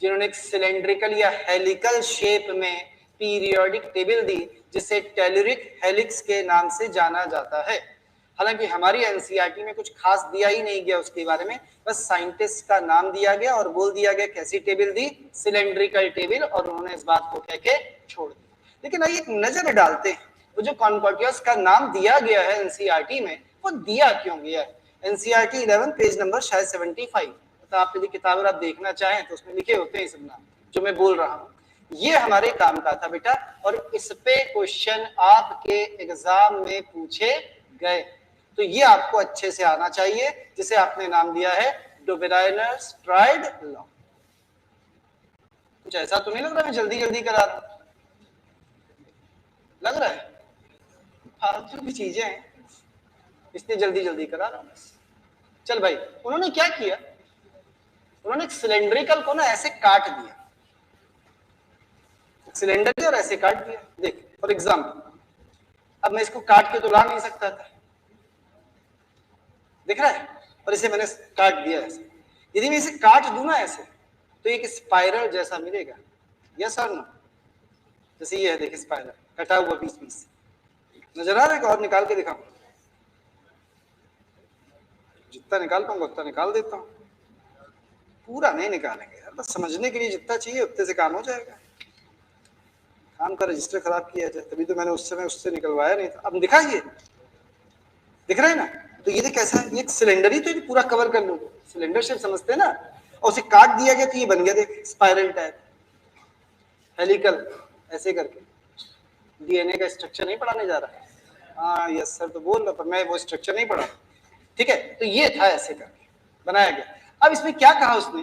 जिन्होंने एक सिलेंड्रिकल या हेलिकल शेप में पीरियोडिक टेबल दी जिसे टेलुरिक हेलिक्स के नाम से जाना जाता है। हालांकि हमारी एनसीईआरटी में कुछ खास दिया ही नहीं गया उसके बारे में, बस साइंटिस्ट का नाम दिया गया और बोल दिया गया कैसी टेबल दी, सिलेंड्रिकल टेबल, और उन्होंने इस बात को कह के छोड़ दिया। लेकिन आइए एक नजर डालते हैं वो जो कॉनकॉर्टियस का नाम दिया गया है एनसीईआरटी में, वो दिया क्यों गया है। एनसीईआरटी 11 पेज नंबर शायद 75, तो आप यदि किताब आप देखना चाहें तो उसमें लिखे होते हैं सब नाम जो मैं बोल रहा हूँ। ये हमारे काम का था बेटा, और इस पे क्वेश्चन आपके एग्जाम में पूछे गए, तो ये आपको अच्छे से आना चाहिए, जिसे आपने नाम दिया है डोबेराइनर्स ट्राइड लॉ। कुछ ऐसा तो नहीं लग रहा मैं जल्दी जल्दी करा रहा हूं, लग रहा है फालतू की चीजें हैं इसलिए जल्दी जल्दी करा रहा हूं बस। चल भाई, उन्होंने क्या किया, उन्होंने एक सिलेंड्रिकल को ना ऐसे काट दिया, सिलेंडर और ऐसे काट दिया। देख फॉर एग्जाम्पल, अब मैं इसको काट के तो ला नहीं सकता था, दिख रहा है, और इसे मैंने काट दिया ऐसे। यदि मैं इसे काट दूं ना ऐसे तो एक स्पाइरल जैसा मिलेगा, यस और नो। जैसे ये है, देख स्पाइरल कटा हुआ पीस पीस नजर आ रहा है, और निकाल के दिखाऊं, जितना निकाल पाऊंगा उतना निकाल देता हूं, पूरा नहीं निकालेंगे यार, बस समझने के लिए जितना चाहिए उतने से काम हो जाएगा। काम का रजिस्टर खराब किया जाए, तभी तो मैंने उस समय उससे निकलवाया नहीं था। अब दिखाइए, दिख रहा है ना, तो ये कैसा है, ये एक सिलेंडर ही तो पूरा कवर कर लो, सिलेंडर शेप समझते हैं ना, और उसे काट दिया गया तो ये बन गया, देख स्पाइरल टाइप हेलिकल ऐसे करके। डीएनए का स्ट्रक्चर नहीं पढ़ाने जा रहा, हाँ यस सर तो बोल रहा, पर मैं वो स्ट्रक्चर नहीं पढ़ा, ठीक है। तो ये था ऐसे करके बनाया गया। अब इसमें क्या कहा उसने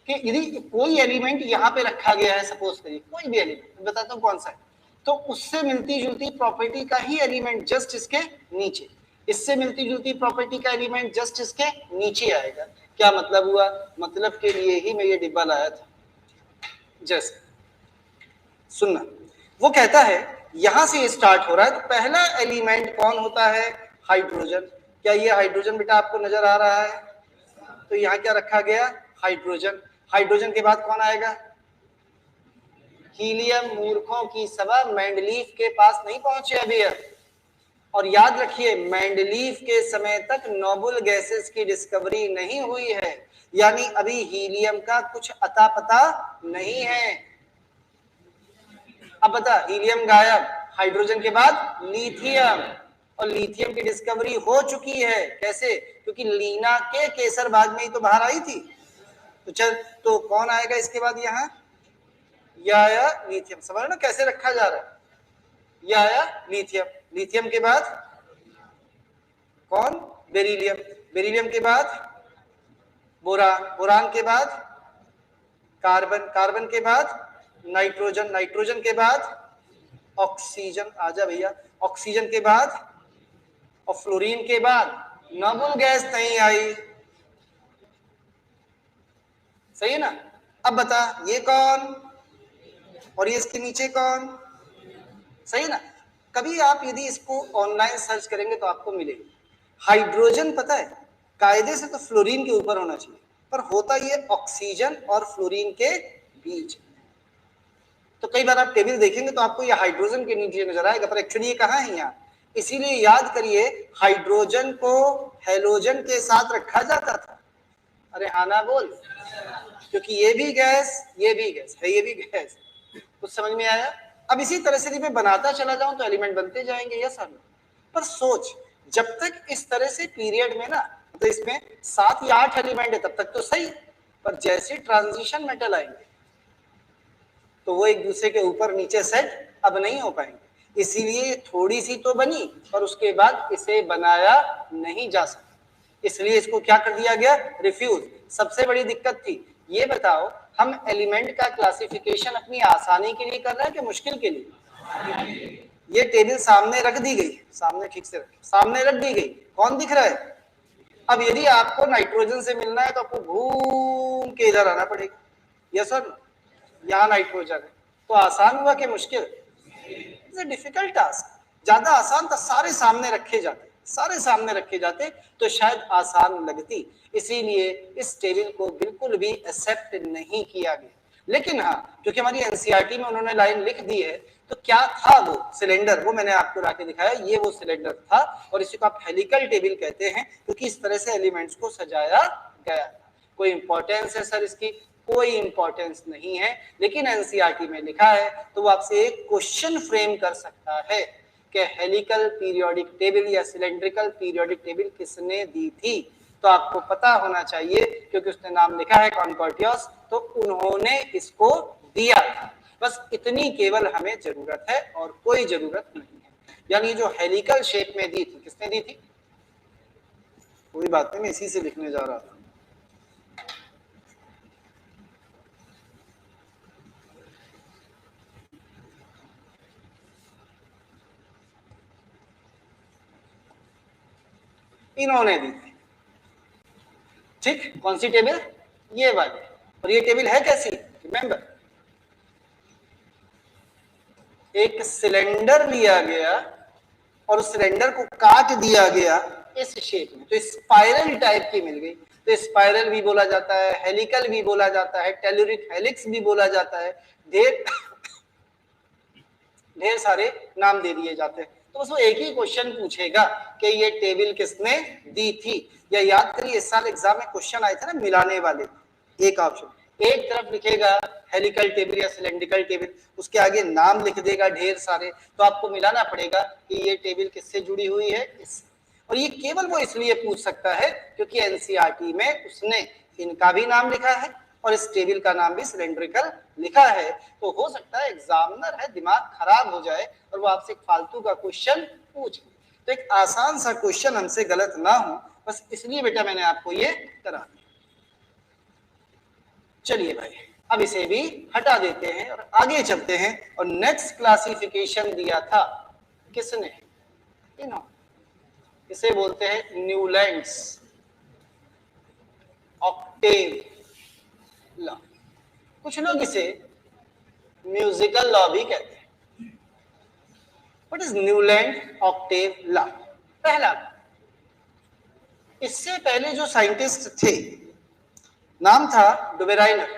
कि यदि कोई एलिमेंट यहाँ पे रखा गया है, सपोज करिए कोई भी एलिमेंट, बताता हूँ कौन सा है, तो उससे मिलती जुलती प्रॉपर्टी का ही एलिमेंट जस्ट इसके नीचे, इससे मिलती जुलती प्रॉपर्टी का एलिमेंट जस्ट इसके नीचे आएगा। क्या मतलब हुआ, मतलब के लिए ही मैं ये डिब्बा लाया था। जैसे सुनना, वो कहता है यहां से स्टार्ट हो रहा है, तो पहला एलिमेंट कौन होता है, हाइड्रोजन। क्या ये हाइड्रोजन बेटा आपको नजर आ रहा है, तो यहाँ क्या रखा गया, हाइड्रोजन। हाइड्रोजन के बाद कौन आएगा, हीलियम। मूर्खों की सभा, मैंडलीफ के पास नहीं पहुंचे अभी। और याद रखिए मैंडलीफ के समय तक नोबल गैसेस की डिस्कवरी नहीं हुई है, यानी अभी हीलियम का कुछ अता पता नहीं है। अब बता, हीलियम गायब, हाइड्रोजन के बाद लिथियम, और लिथियम की डिस्कवरी हो चुकी है। कैसे, क्योंकि लीना के केसर बाग में ही तो बाहर आई थी। तो चल, तो कौन आएगा इसके बाद, यहाँ या लिथियम, समझ ना कैसे रखा जा रहा है, या लिथियम। लिथियम के बाद कौन, बेरिलियम। बेरिलियम के बाद बोरान। बोरान के बाद कार्बन। कार्बन के बाद नाइट्रोजन। नाइट्रोजन के बाद ऑक्सीजन। आजा भैया, ऑक्सीजन के बाद, और फ्लोरीन के बाद नोबल गैस नहीं आई, सही है ना। अब बता ये कौन, और ये इसके नीचे कौन, सही है ना। कभी आप यदि इसको ऑनलाइन सर्च करेंगे तो आपको मिलेगी। हाइड्रोजन पता है कायदे से तो फ्लोरीन के ऊपर होना चाहिए, पर होता ये ऑक्सीजन और फ्लोरीन के बीच। तो कई बार आप टेबल देखेंगे तो आपको ये हाइड्रोजन के नीचे नजर आएगा, पर एक्चुअली ये कहाँ है, यहाँ। इसीलिए याद करिए हाइड्रोजन को हेलोजन के साथ रखा जाता था। अरे हाँ ना बोल, क्योंकि ये भी गैस, ये भी गैस है, ये भी गैस। कुछ समझ में आया। अब इसी तरह से मैं बनाता चला जाऊं तो एलिमेंट बनते जाएंगे, यस और नो। पर सोच, जब तक इस तरह से पीरियड में ना, तो इसमें 7 या 8 एलिमेंट है तब तक तो सही, पर जैसे ट्रांजिशन मेटल आएंगे तो वो एक दूसरे के ऊपर नीचे सेट अब नहीं हो पाएंगे। इसीलिए थोड़ी सी तो बनी, पर उसके बाद इसे बनाया नहीं जा सकता, इसलिए इसको क्या कर दिया गया, रिफ्यूज। सबसे बड़ी दिक्कत थी, ये बताओ हम एलिमेंट का क्लासिफिकेशन अपनी आसानी के लिए कर रहे हैं कि मुश्किल के लिए? ये टेबल सामने रख दी गई, सामने ठीक से रखें, सामने रख दी गई, कौन दिख रहा है? अब यदि आपको नाइट्रोजन से मिलना है तो आपको घूम के इधर आना पड़ेगा, यस सर, यहाँ नाइट्रोजन है, तो आसान हुआ कि मुश्किल? It's a difficult task. ज्यादा आसान था सारे सामने रखे जाते, सारे सामने रखे जाते तो शायद आसान लगती, इसीलिए इस टेबल को बिल्कुल भी एक्सेप्ट नहीं किया गया। लेकिन हाँ, क्योंकि हमारी एनसीईआरटी में उन्होंने लाइन लिख दी है, तो क्या था वो सिलेंडर, वो मैंने आपको लाके दिखाया, ये वो सिलेंडर था, और इसी को आप हेलिकल टेबल कहते हैं क्योंकि इस तरह से एलिमेंट्स को सजाया गया था। कोई इंपॉर्टेंस है सर इसकी? कोई इंपॉर्टेंस नहीं है, लेकिन एनसीईआरटी में लिखा है तो वो आपसे एक क्वेश्चन फ्रेम कर सकता है कि हेलिकल पीरियोडिक टेबल या सिलेंड्रिकल पीरियोडिक टेबल किसने दी थी, तो आपको पता होना चाहिए क्योंकि उसने नाम लिखा है कॉन्कोर्टियस, तो उन्होंने इसको दिया था। बस इतनी केवल हमें जरूरत है और कोई जरूरत नहीं है। यानी जो हेलिकल शेप में दी थी, किसने दी थी? कोई बात नहीं, मैं इसी से लिखने जा रहा था। इन्होंने दी थी, ठीक। कौन सी टेबल? ये वाली। और ये टेबल है कैसी? रिमेंबर, एक सिलेंडर लिया गया और उस सिलेंडर को काट दिया गया इस शेप में, तो स्पाइरल टाइप की मिल गई। तो स्पाइरल भी बोला जाता है, हेलिकल भी बोला जाता है, टेलुरिक हेलिक्स भी बोला जाता है, ढेर सारे नाम दे दिए जाते हैं। तो बस वो एक ही क्वेश्चन पूछेगा कि ये टेबल किसने दी थी। या याद करिए इस साल एग्जाम में क्वेश्चन आए थे ना मिलाने वाले, एक ऑप्शन एक तरफ लिखेगा हेलिकल टेबल या सिलेंड्रिकल टेबल, उसके आगे नाम लिख देगा ढेर सारे, तो आपको मिलाना पड़ेगा कि ये टेबल किससे जुड़ी हुई है, इससे। और ये केवल वो इसलिए पूछ सकता है क्योंकि एनसीईआरटी में उसने इनका भी नाम लिखा है और इस टेबल का नाम भी सिलेंड्रिकल लिखा है। तो हो सकता है एग्जामिनर है दिमाग खराब हो जाए और वो आपसे एक फालतू का क्वेश्चन पूछ, तो एक आसान सा क्वेश्चन हमसे गलत ना हो, बस इसलिए बेटा मैंने आपको ये करा। चलिए भाई, अब इसे भी हटा देते हैं और आगे चलते हैं। और नेक्स्ट क्लासिफिकेशन दिया था किसने? इन्होंने। इसे बोलते हैं न्यूलैंड्स ऑक्टेव लॉ। कुछ लोग इसे म्यूजिकल लॉ भी कहते हैं। What is Newland octave law? पहला, इससे पहले जो साइंटिस्ट थे नाम था डुबेराइनर,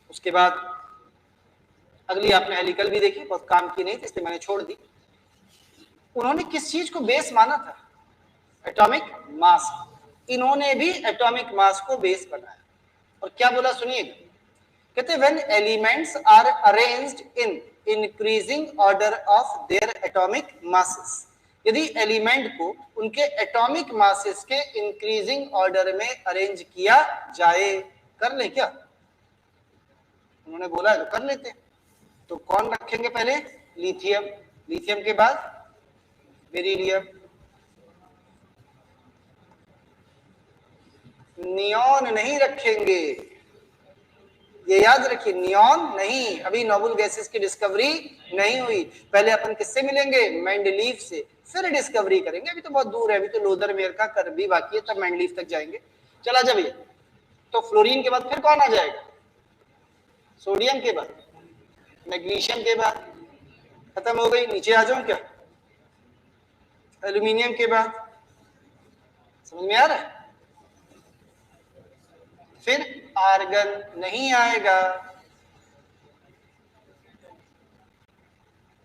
उसके बाद अगली आपने हेलिकल भी देखी, बहुत काम की नहीं थी इसलिए मैंने छोड़ दी। उन्होंने किस चीज को बेस माना था? Atomic mass. इन्होंने भी एटॉमिक मास को बेस बनाया और क्या बोला सुनिएगा, कहते when elements are arranged in increasing order of their atomic masses, यदि एलिमेंट को उनके एटॉमिक मासेस के इंक्रीजिंग ऑर्डर में अरेंज किया जाए, कर ले क्या? उन्होंने बोला है तो कर लेते हैं। तो कौन रखेंगे पहले? लिथियम, लिथियम के बाद बेरिलियम, नियॉन नहीं रखेंगे, ये याद रखिए, नियॉन नहीं। अभी नोबल गैसेस की डिस्कवरी नहीं हुई, पहले अपन किससे मिलेंगे? मेंडलीफ से, फिर डिस्कवरी करेंगे। अभी तो बहुत दूर है, अभी तो लोदरमेयर का कर भी बाकी है, तब मेंडलीफ तक जाएंगे। चला जा भैया। तो फ्लोरीन के बाद फिर कौन आ जाएगा? सोडियम के बाद, मैग्नीशियम के बाद, खत्म हो गई। नीचे आ जाऊं क्या? एल्यूमिनियम के बाद, समझ में आ रहा है? फिर आर्गन नहीं आएगा,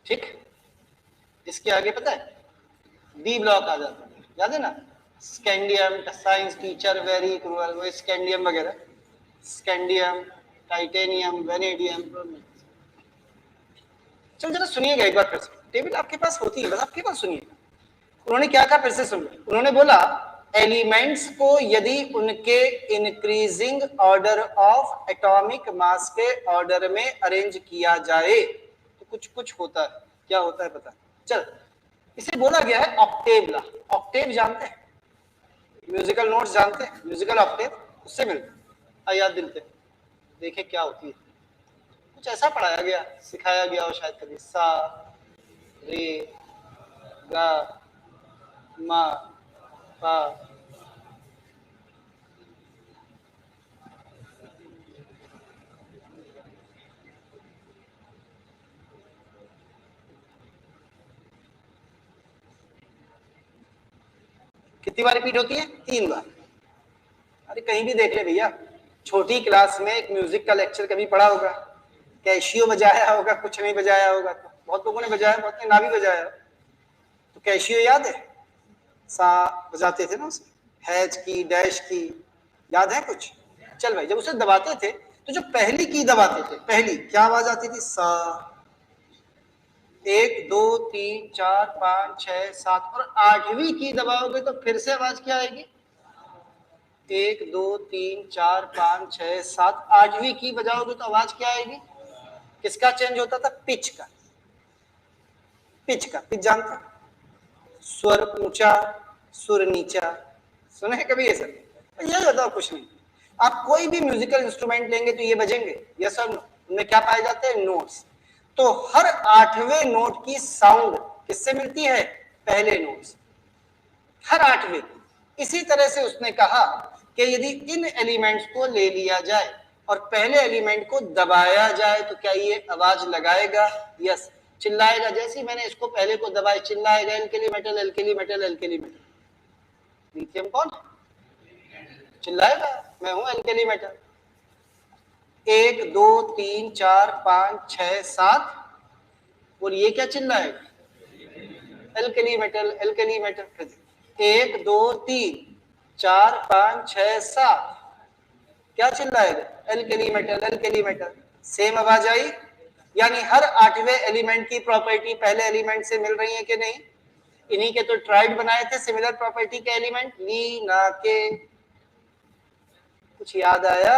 ठीक। इसके आगे पता है बी ब्लॉक आ जाता है, याद है ना? Scandium, science teacher very cruel, वो स्कैंडियम वगैरह, स्कैंडियम, टाइटेनियम, वेनेडियम। चल जरा सुनिएगा एक बार फिर से, टेबल आपके पास होती है, बस आपके पास सुनिएगा। उन्होंने क्या कहा फिर से सुन, उन्होंने बोला एलिमेंट्स को यदि उनके increasing order of atomic mass के ऑर्डर में अरेंज किया जाए तो कुछ कुछ होता है। क्या होता है पता? चल, इसे बोला गया है ऑक्टेव लॉ। ऑक्टेव जानते हैं? म्यूजिकल नोट्स जानते हैं? म्यूजिकल ऑक्टेव उससे मिलते हैं, याद दिलते। देखे क्या होती है। कुछ ऐसा पढ़ाया गया, सिखाया गया हो शायद कभी, सा रे गा मा पा। कितनी बार रिपीट होती है? 3 बार। अरे कहीं भी देख ले भैया, छोटी क्लास में एक म्यूजिक का लेक्चर कभी पढ़ा होगा, कैशियो बजाया होगा, कुछ नहीं बजाया होगा, तो बहुत लोगों ने बजाया, बहुत ने ना भी बजाया। तो कैशियो याद है? सा बजाते थे ना उसे, हैज की, डैश की, याद है कुछ? चल भाई, जब उसे दबाते थे तो जो पहली की दबाते थे, पहली क्या आवाज आती थी? सा। 1 2 3 4 5 6 7, और 8वीं की दबाओगे तो फिर से आवाज क्या आएगी? 1 2 3 4 5 6 7, 8वीं की बजाओगे तो आवाज क्या आएगी? किसका चेंज होता था? पिच का। पिच का, पिच जानते? स्वर ऊंचा, सुर नीचा, सुने हैं कभी ये सब? यही होता है, कुछ नहीं। आप कोई भी म्यूजिकल इंस्ट्रूमेंट लेंगे तो ये बजेंगे, यस और नो? उनमें क्या पाए जाते हैं? नोट्स। तो हर 8वें नोट की साउंड किससे मिलती है? पहले नोट से, हर 8वें। इसी तरह से उसने कहा कि यदि इन एलिमेंट्स को ले लिया जाए और पहले एलिमेंट को दबाया जाए तो क्या ये आवाज लगाएगा? यस। चिल्लाएगा, जैसे ही मैंने इसको पहले को दबाया चिल्लाएगा, alkali metal, alkali metal, alkali metal. Lithium कौन चिल्लाएगा? मैं हूं एल्केली मेटल। 1 2 3 4 5 6 7, और ये क्या चिल्लाएगा? Alkali metal, alkali metal. 1 2 3 4 5 6 7, क्या चिल्लाएगा? Alkali metal, alkali metal. Same आवाज आई? यानी हर 8वें एलिमेंट की प्रॉपर्टी पहले एलिमेंट से मिल रही है कि नहीं? इन्हीं के तो ट्राइड बनाए थे सिमिलर प्रॉपर्टी के एलिमेंट, ली ना के। कुछ याद आया?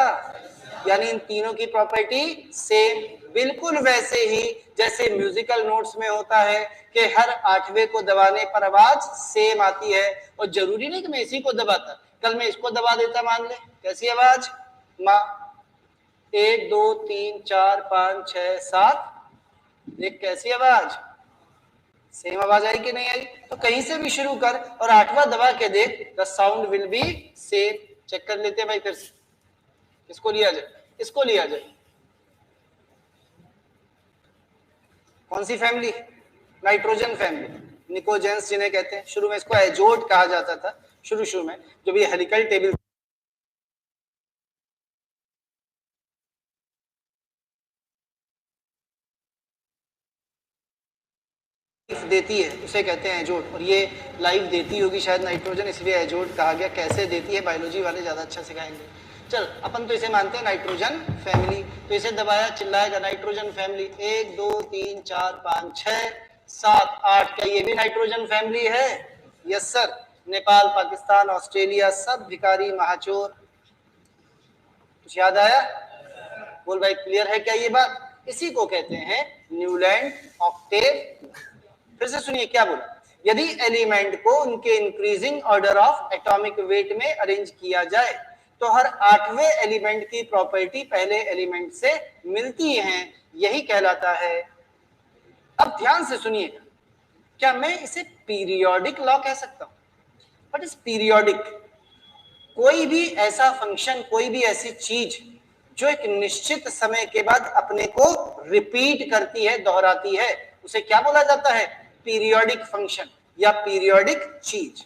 यानी इन तीनों की प्रॉपर्टी सेम, बिल्कुल वैसे ही जैसे म्यूजिकल नोट्स में होता है कि हर 8वें को दबाने पर आवाज सेम आती है। और जरूरी नहीं कि मैं इसी को दबाता, कल मैं इसको दबा देता, मान ले कैसी आवाज? मा। 1 2 3 4 5 6 7, देख कैसी आवाज? सेम आवाज आई कि नहीं आई? तो कहीं से भी शुरू कर और 8वां दबा के देख, the sound will be same. Check कर लेते हैं भाई फिर से। इसको लिया जाए, इसको लिया जाए। कौन सी फैमिली? नाइट्रोजन फैमिली, निकोजेंस जिन्हें कहते हैं। शुरू में इसको एजोट कहा जाता था, शुरू में जब ये हेलिकल टेबल देती है उसे कहते हैं एजोट, और ये लाइफ देती होगी शायद नाइट्रोजन, इसलिए एजोट कहा गया। कैसे देती है बायोलॉजी वाले ज्यादा अच्छा सिखाएंगे। चल अपन तो इसे मानते हैं नाइट्रोजन फैमिली। तो इसे दबाया चिल्लाएगा नाइट्रोजन फैमिली। 1 2 3 4 5 6 7 8, क्या ये भी नाइट्रोजन फैमिली है? Yes sir. Nepal, Pakistan, Australia सब भिखारी महाचोर। कुछ याद आया? बोल भाई, क्लियर है क्या ये बात? इसी को कहते हैं न्यूलैंड ऑक्टेव। फिर से सुनिए क्या बोला। यदि एलिमेंट को उनके increasing order of atomic weight में अरेंज किया जाए तो हर 8वें एलिमेंट की प्रॉपर्टी पहले एलिमेंट से मिलती है, यही कहलाता है। अब ध्यान से सुनिए, क्या मैं इसे पीरियोडिक लॉ कह सकता हूं? What is periodic? कोई भी ऐसा फंक्शन, कोई भी ऐसी चीज जो एक निश्चित समय के बाद अपने को रिपीट करती है, दोहराती है, उसे क्या बोला जाता है? पीरियोडिक फंक्शन या पीरियोडिक चीज।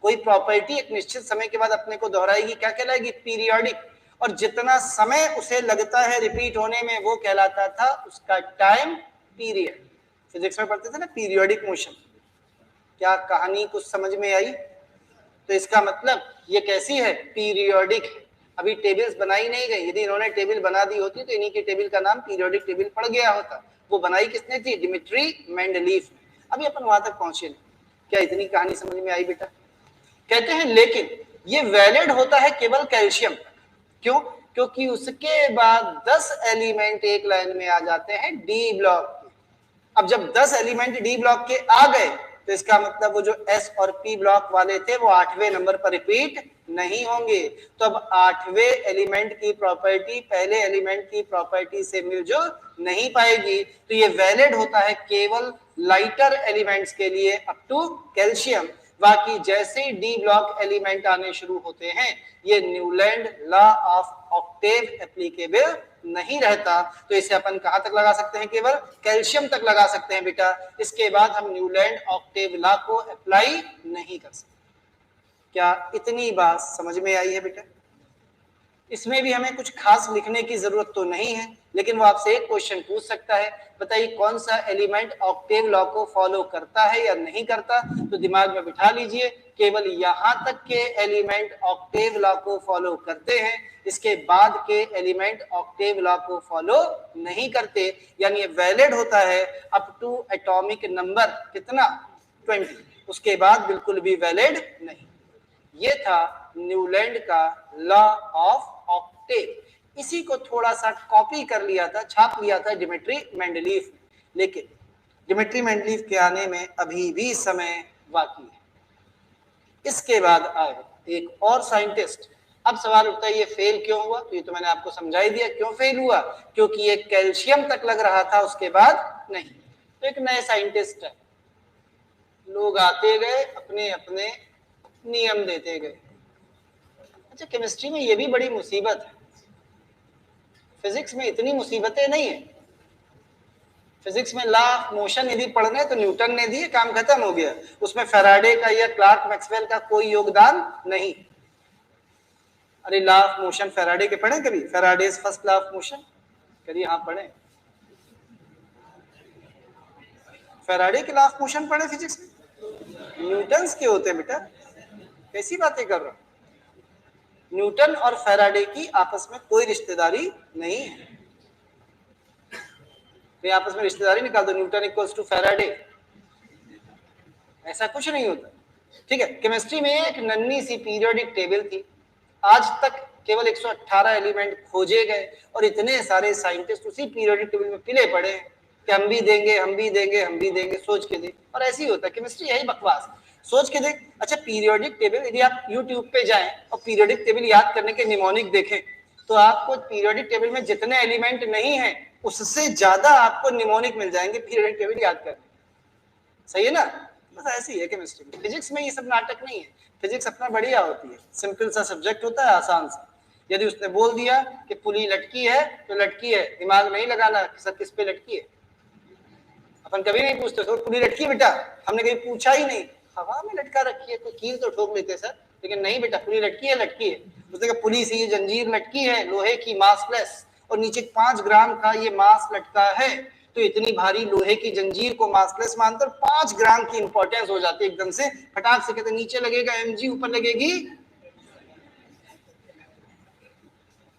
कोई प्रॉपर्टी एक निश्चित समय के बाद अपने को दोहराएगी, क्या कहलाएगी? पीरियोडिक। और जितना समय उसे लगता है रिपीट होने में वो कहलाता था उसका टाइम पीरियड। फिजिक्स में पढ़ते थे ना पीरियोडिक मोशन। क्या कहानी कुछ समझ में आई? तो इसका मतलब ये कैसी है? पीरियोडिक। अभी टेबल्स बनाई नहीं गई, यदि इन्होंने टेबल बना दी होती तो इन्हीं की टेबल का नाम पीरियोडिक टेबल पड़ गया होता। वो बनाई किसने थी? Dmitri Mendeleev. अभी अपन वहां तक पहुंचे नहीं। क्या इतनी कहानी समझ में आई बेटा? कहते हैं लेकिन ये वैलिड होता है केवल कैल्शियम। क्यों? क्योंकि उसके बाद 10 एलिमेंट एक लाइन में आ जाते हैं डी ब्लॉक। अब जब 10 एलिमेंट डी ब्लॉक के आ गए तो इसका मतलब वो जो S और P ब्लॉक वाले थे वो 8वें नंबर पर रिपीट नहीं होंगे। तो अब 8वें एलिमेंट की प्रॉपर्टी पहले एलिमेंट की प्रॉपर्टी से मिलजुल नहीं पाएगी। तो ये वैलिड होता है केवल लाइटर एलिमेंट्स के लिए अप टू कैल्शियम। बाकी जैसे ही डी ब्लॉक एलिमेंट आने शुरू होते हैं ये Newland law of octave applicable नहीं रहता। तो इसे अपन कहां तक लगा सकते हैं? केवल कैल्शियम तक लगा सकते हैं बेटा। इसके बाद हम न्यूलैंड ऑक्टेव लॉ को अप्लाई नहीं कर सकते। क्या इतनी बात समझ में आई है बेटा? इसमें भी हमें कुछ खास लिखने की जरूरत तो नहीं है, लेकिन वो आपसे एक क्वेश्चन पूछ सकता है, बताइए कौन सा एलिमेंट ऑक्टेव लॉ को फॉलो करता है या नहीं करता। तो दिमाग में बिठा लीजिए केवल यहां तक के एलिमेंट ऑक्टेव लॉ को फॉलो करते हैं, इसके बाद के एलिमेंट ऑक्टेव लॉ को फॉलो नहीं करते। यानी ये वैलिड होता है अप टू एटॉमिक नंबर कितना? 20। उसके बाद बिल्कुल भी वैलिड नहीं। ये था न्यूलैंड का लॉ ऑफ ऑक्टेव। इसी को थोड़ा सा कॉपी कर लिया था, छाप लिया था डिमिट्री मेंडलीफ, लेकिन डिमिट्री मेंडलीफ के आने में अभी भी समय बाकी है। इसके बाद आए एक और साइंटिस्ट। अब सवाल उठता है ये फेल क्यों हुआ? तो ये तो मैंने आपको समझा ही दिया क्यों फेल हुआ, क्योंकि ये कैल्शियम तक लग रहा था, उसके बाद नहीं। तो एक नए साइंटिस्ट है, लोग आते गए अपने अपने नियम देते गए। अच्छा, केमिस्ट्री में ये भी बड़ी मुसीबत है, फिजिक्स में इतनी मुसीबतें नहीं है। फिजिक्स में लॉ ऑफ मोशन यदि पढ़ना है तो न्यूटन ने दिए, काम खत्म हो गया। उसमें फैराडे का या क्लार्क मैक्सवेल का कोई योगदान नहीं। अरे लॉ ऑफ मोशन फैराडे के पढ़े कभी? Faraday's first law of motion करिए। हाँ पढ़े, फैराडे के लॉ ऑफ मोशन पढ़े फिजिक्स में? न्यूटन्स के होते हैं बेटा, कैसी बातें कर रहा हूं? न्यूटन और फैराडे की आपस में कोई रिश्तेदारी नहीं है। तो आपस में रिश्तेदारी निकाल दो, न्यूटन इक्वल्स टू फैराडे, ऐसा कुछ नहीं होता। ठीक है, केमिस्ट्री में एक नन्ही सी पीरियोडिक टेबल थी, आज तक केवल 118 एलिमेंट खोजे गए और इतने सारे साइंटिस्ट उसी पीरियोडिक टेबल में पिले पड़े हैं कि हम भी देंगे, हम भी देंगे, हम भी देंगे। सोच के देख, और ऐसे ही होता है केमिस्ट्री, यही बकवास। सोच के देख। अच्छा, पीरियोडिक टेबल यदि आप यूट्यूब पे जाएं और पीरियोडिक टेबल याद करने के निमोनिक देखें तो आपको पीरियोडिक टेबल में जितने एलिमेंट नहीं है उससे ज्यादा आपको निमोनिक मिल जाएंगे पीरियोडिक टेबल याद करने। सही है ना? बस ऐसे ही है केमिस्ट्री में। फिजिक्स में ये सब नाटक नहीं है, फिजिक्स अपना बढ़िया होती है, सिंपल सा सब्जेक्ट होता है, आसान सा। यदि उसने बोल दिया कि पुली लटकी है तो लटकी है, दिमाग नहीं लगाना कि सर किस पे लटकी है। अपन कभी नहीं पूछते सर पुली लटकी है बेटा, हमने कभी पूछा ही नहीं। हवा में लटका रखी है, कोई कील तो ठोक लेते सर, लेकिन नहीं बेटा पुली लटकी है, लटकी है। उसने कहा पुली से ये जंजीर लटकी है, लोहे की, मासलेस, और नीचे 5 ग्राम का ये मास लटका है। तो इतनी भारी लोहे की जंजीर को मासलेस मानकर 5 ग्राम की इंपॉर्टेंस हो जाती है एकदम से, फटाक से कहते नीचे लगेगा mg, ऊपर लगेगी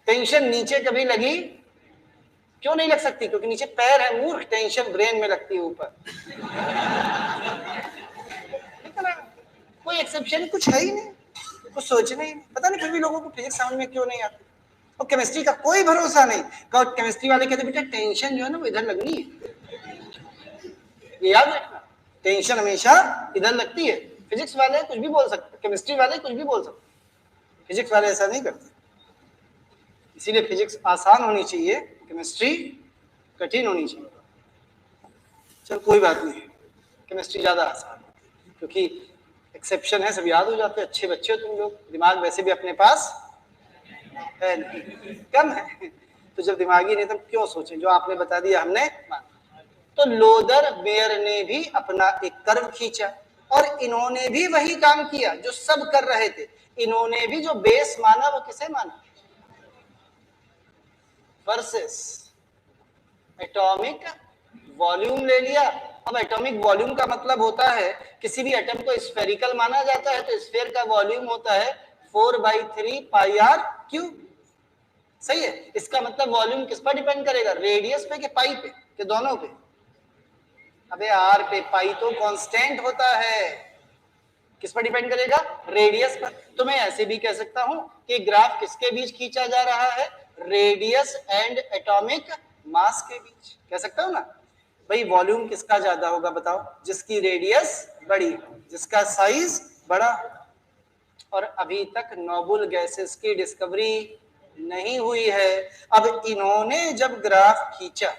टेंशन। नीचे कभी लगी? क्यों नहीं लग सकती? क्योंकि नीचे पैर है मूर्ख, टेंशन ब्रेन में लगती है ऊपर। कोई एक्सेप्शन कुछ है ही नहीं, कुछ सोचने ही नहीं। पता नहीं फिर भी लोगों को फिजिक्स समझ में क्यों नहीं आती। और केमिस्ट्री का कोई भरोसा नहीं। केमिस्ट्री वाले कहते बेटा टेंशन जो है ना वो इधर लगनी है, ये याद रखना, टेंशन हमेशा इधर लगती है। फिजिक्स वाले कुछ भी बोल सकते, केमिस्ट्री वाले कुछ भी बोल सकते, फिजिक्स वाले ऐसा नहीं करते। इसीलिए फिजिक्स आसान होनी चाहिए, केमिस्ट्री कठिन होनी चाहिए। चल कोई बात नहीं, केमिस्ट्री ज्यादा आसान है क्योंकि एक्सेप्शन है, सब याद हो जाते हैं। अच्छे बच्चे हो तुम लोग, दिमाग वैसे भी अपने पास है नहीं, कम है, तो जब दिमागी नहीं तो क्यों सोचें, जो आपने बता दिया हमने मान। तो लोदर बेयर ने भी अपना एक कर्व खींचा और इन्होंने भी वही काम किया जो सब कर रहे थे। इन्होंने भी जो बेस माना वो किसे माना? वर्सेस एटॉमिक वॉल्यूम ले लिया। अब एटॉमिक वॉल्यूम का मतलब होता है किसी भी एटम को स्फेरिकल माना जाता है तो स्फेयर का वॉल्यूम होता है 4/3 पाई आर क्यूब। सही है? इसका मतलब वॉल्यूम किस पर डिपेंड करेगा? रेडियस पे कि पाई पे कि दोनों पे? अबे आर पे, पाई तो कांस्टेंट होता है। किस पर डिपेंड करेगा? रेडियस पर। तो मैं ऐसे भी कह सकता हूं कि ग्राफ किसके बीच खींचा जा रहा है? रेडियस एंड एटॉमिक मास के बीच, कह सकता हूं ना। भाई वॉल्यूम किसका ज्यादा होगा बताओ? जिसकी रेडियस बड़ी, जिसका साइज बड़ा। और अभी तक नोबल गैसेस की डिस्कवरी नहीं हुई है। अब इन्होंने जब ग्राफ खींचा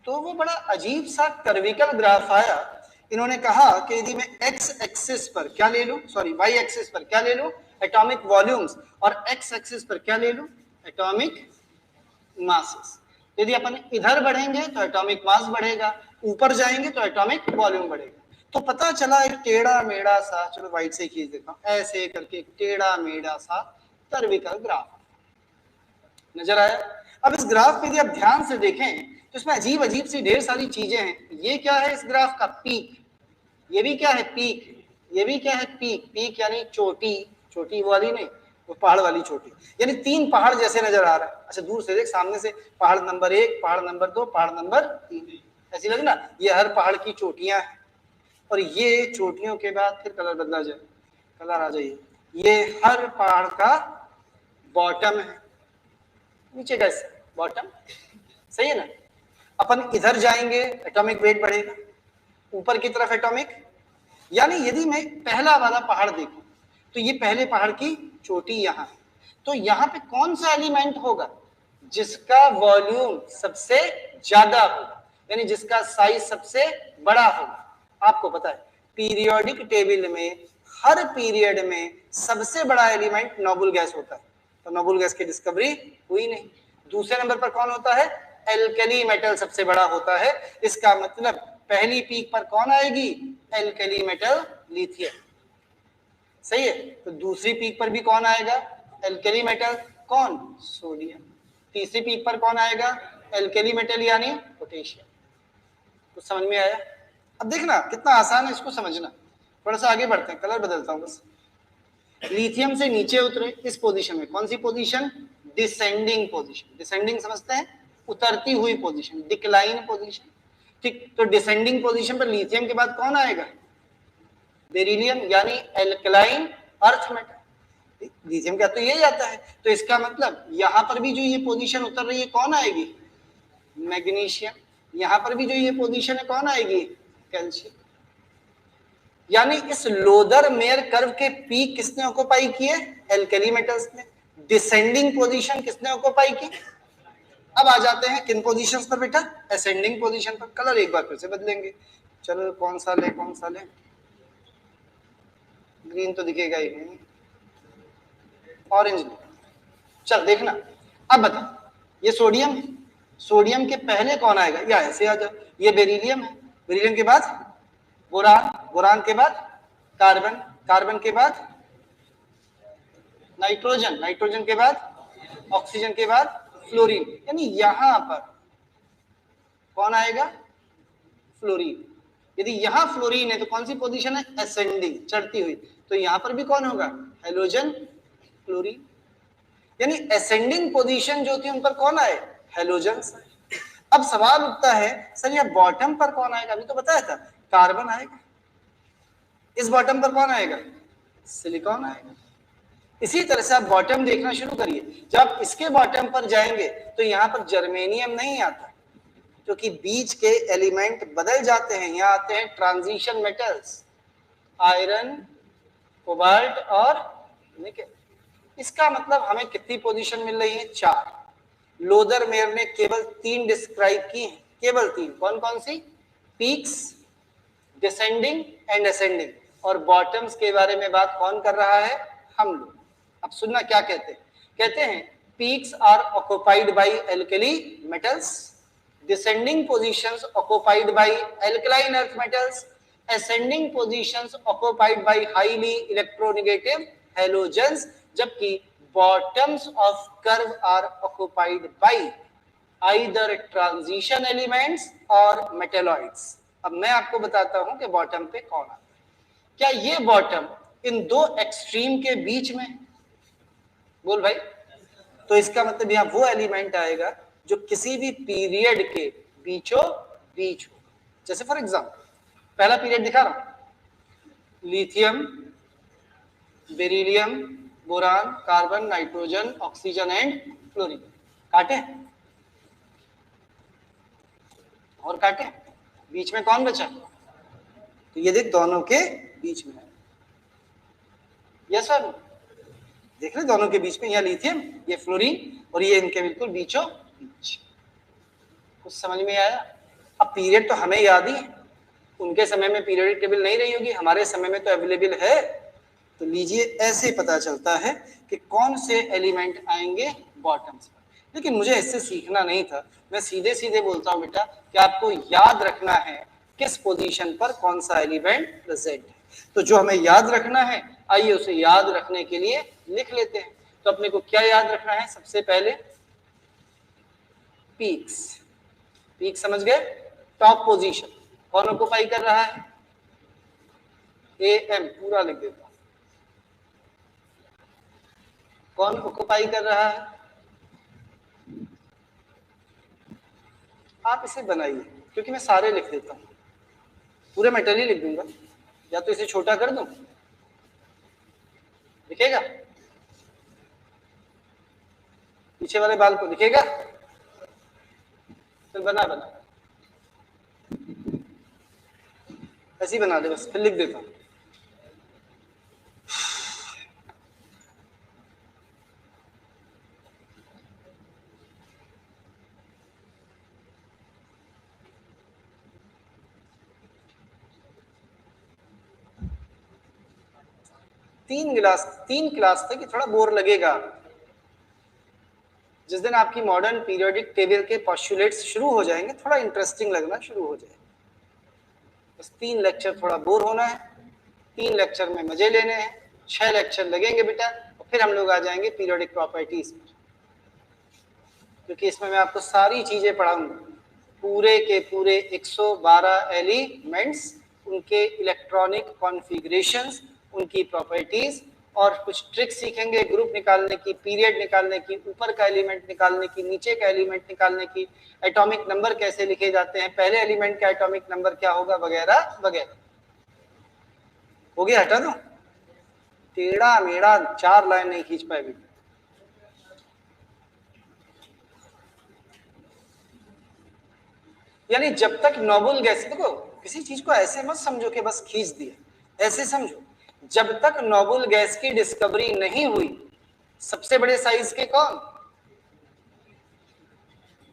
तो वो बड़ा अजीब सा कर्विकल ग्राफ आया। इन्होंने कहा कि यदि मैं एक्स एक्सिस पर क्या ले लूं, सॉरी वाई एक्सिस पर क्या ले लूं, एटॉमिक वॉल्यूम्स, और एक्स एक्सिस पर क्या ले लूं, एटॉमिक मासेस। यदि अपन इधर बढ़ेंगे तो एटॉमिक मास बढ़ेगा, ऊपर जाएंगे तो एटॉमिक वॉल्यूम बढ़ेगा। तो पता चला एक टेढ़ा मेढ़ा सा, चलो वाइट से खींच देता हूं, ऐसे करके एक टेढ़ा मेढ़ा सा कर्विकल ग्राफ नजर आया। अब इस ग्राफ में यदि आप ध्यान से देखें तो इसमें अजीब अजीब सी ढेर सारी चीजें हैं। ये क्या है इस ग्राफ का? पीक। ये भी क्या है? पीक। ये भी क्या है? पीक। पीक यानी चोटी, चोटी वाली नहीं, वो पहाड़ वाली चोटी, यानी तीन पहाड़ जैसे नजर आ रहा है। अच्छा दूर से देख, सामने से पहाड़ नंबर 1, पहाड़ नंबर 2, पहाड़ नंबर 3, ऐसी लगे ना। ये हर पहाड़ की चोटियां हैं, और ये चोटियों के बाद फिर कलर बदला जाए, कलर आ जाइए, ये हर पहाड़ का बॉटम है, नीचे कैसे बॉटम, सही है ना। अपन इधर जाएंगे एटॉमिक वेट बढ़ेगा, ऊपर की तरफ एटॉमिक, यानी यदि मैं पहला वाला पहाड़ देखूं तो ये पहले पहाड़ की चोटी यहां है, तो यहां पे कौन सा एलिमेंट होगा जिसका वॉल्यूम सबसे ज्यादा होगा, यानी जिसका साइज सबसे बड़ा होगा? आपको पता है पीरियोडिक टेबल में हर पीरियड में सबसे बड़ा एलिमेंट नोबल गैस होता है, तो नोबल गैस की डिस्कवरी हुई नहीं। दूसरे नंबर पर कौन होता है? एल्कली मेटल सबसे बड़ा होता है। इसका मतलब पहली पीक पर कौन आएगी? एल्कली मेटल लिथियम, सही है। तो दूसरी पीक पर भी कौन आएगा? एल्कली मेटल, कौन? सोडियम। तीसरी पीक पर कौन आएगा? एल्कली मेटल यानी पोटेशियम। कुछ समझ में आया? अब देखना कितना आसान है इसको समझना। थोड़ा सा आगे बढ़ते हैं, कलर बदलता हूं बस। लिथियम से नीचे उतरे इस पोजीशन में, कौन सी पोजीशन? Descending position. डिसेंडिंग समझते हैं? उतरती हुई पोजीशन, डिक्लाइन पोजीशन, ठीक। तो डिसेंडिंग पोजीशन पर लिथियम के बाद कौन आएगा? बेरिलियम, यानी एल्कलाइन अर्थ मेटल। लिथियम का तो यही आता है, तो इसका मतलब यहां पर भी जो ये पोजीशन उतर रही है कौन आएगी? मैग्नीशियम। यहां पर भी जो ये पोजीशन है कौन आएगी? कैल्शियम। यानी इस लोदर मेयर कर्व के पीक किसने ऑक्युपाई किए? एल्कली मेटल्स ने। डिसेंडिंग पोजीशन किसने ऑक्युपाई की? अब आ जाते हैं किन पोजीशंस पर बेटा? असेंडिंग पोजीशन पर। कलर एक बार फिर से बदलेंगे, चलो कौन सा ले, कौन सा ले? ग्रीन तो दिखेगा ही नहीं, ऑरेंज ले। चल देखना, अब बता, ये सोडियम है, सोडियम के पहले कौन आएगा? या ऐसे आ जाओ, ये बेरिलियम है, बेरिलियम के बाद बोरान, बोरान के बाद कार्बन, कार्बन के बाद नाइट्रोजन, नाइट्रोजन के बाद ऑक्सीजन के बाद फ्लोरीन, यानी यहां पर कौन आएगा? फ्लोरीन। यदि यहां फ्लोरीन है तो कौन सी पोजीशन है? असेंडिंग, चढ़ती हुई। तो यहां पर भी कौन होगा? Halogen fluorine. यानी असेंडिंग पोजीशन जो थी उन पर कौन आए? हेलोजन्स। अब सवाल उठता है सर ये बॉटम पर कौन आएगा? अभी तो बताया था कार्बन आएगा। इस बॉटम पर कौन आएगा? सिलिकॉन आएगा। इसी तरह से आप बॉटम देखना शुरू करिए, जब आप इसके बॉटम पर जाएंगे तो यहां पर जर्मेनियम नहीं आता, क्योंकि बीच के एलिमेंट बदल जाते हैं। यहां आते हैं ट्रांजिशन मेटल्स, आयरन, कोबाल्ट और निकेल। इसका मतलब हमें कितनी पोजीशन मिल रही है? 4। लोदर मेयर ने केवल 3 डिस्क्राइब की हैं, केवल 3। कौन कौन सी? Peaks, descending and ascending. और बॉटम्स के बारे में बात कौन कर रहा है? हम लोग। अब सुनना क्या कहते हैं। कहते हैं peaks are occupied by alkali metals, descending positions occupied by alkaline earth metals, ascending positions occupied by highly electronegative halogens, जबकि bottoms of curve are occupied by either transition elements or metalloids। अब मैं आपको बताता हूं कि bottom पे कौन आता है। क्या ये बॉटम इन दो एक्सट्रीम के बीच में? बोल भाई। तो इसका मतलब यहां वो एलिमेंट आएगा जो किसी भी पीरियड के बीचों बीच हो। जैसे फॉर एग्जाम्पल पहला पीरियड दिखा रहा हूं, lithium, beryllium, boron, carbon, nitrogen, oxygen and fluorine. काटे? और काटे, बीच में कौन बचा? तो ये देख दोनों के बीच में है, यस सर, देख रहे दोनों के बीच में, यहाँ लिथियम, ये फ्लोरीन, और ये इनके बिल्कुल बीचों बीच। कुछ समझ में आया? अब पीरियड तो हमें याद ही है, उनके समय में पीरियोडिक टेबल नहीं रही होगी, हमारे समय में तो अवेलेबल है। तो लीजिए ऐसे पता चलता है कि कौन से एलिमेंट आएंगे बॉटम्स पर। लेकिन मुझे इससे सीखना नहीं था, मैं सीधे सीधे बोलता हूं बेटा कि आपको याद रखना है किस पोजीशन पर कौन सा एलिमेंट प्रेजेंट है। तो जो हमें याद रखना है, आइए उसे याद रखने के लिए लिख लेते हैं। तो अपने को क्या याद रखना है? सबसे पहले पीक्स, पीक समझ गए, टॉप पोजीशन कौन ऑक्युपाई कर रहा है? AM पूरा लिख देता हूं, कौन ऑक्युपाई कर रहा है? आप इसे बनाइए, क्योंकि मैं सारे लिख देता हूं, पूरे मेटल ही लिख दूंगा, या तो इसे छोटा कर दूं, दिखेगा? पीछे वाले बाल को दिखेगा? फिर बना ऐसे ही बना दे बस, फिर लिख देता हूं। तीन क्लास तक थोड़ा बोर लगेगा। जिस दिन आपकी मॉडर्न पीरियोडिक टेबल के पोस्टुलेट्स शुरू हो जाएंगे, थोड़ा इंटरेस्टिंग लगना शुरू हो जाएगा। बस 3 लेक्चर थोड़ा बोर होना है, 3 लेक्चर में मजे लेने हैं, 6 लेक्चर लगेंगे बेटा, और फिर हम लोग आ जाएंगे पीरियोडिक प्रॉपर्टीज पर, क्योंकि इसमें मैं आपको सारी चीजें पढ़ाऊंगा, पूरे के पूरे 112 एलिमेंट्स, उनके इलेक्ट्रॉनिक कॉन्फ़िगरेशंस, उनकी प्रॉपर्टीज, और कुछ ट्रिक सीखेंगे ग्रुप निकालने की, पीरियड निकालने की, ऊपर का एलिमेंट निकालने की, नीचे का एलिमेंट निकालने की, एटॉमिक नंबर कैसे लिखे जाते हैं, पहले एलिमेंट का एटॉमिक नंबर क्या होगा, वगैरह वगैरह। हो गया? हटा दो, टेढ़ा मेढ़ा 4 लाइन नहीं खींच पाए बेटा। यानी जब तक नोबल गैस, देखो किसी चीज को ऐसे मत समझो कि बस खींच दिया, ऐसे समझो जब तक नोबल गैस की डिस्कवरी नहीं हुई, सबसे बड़े साइज के कौन?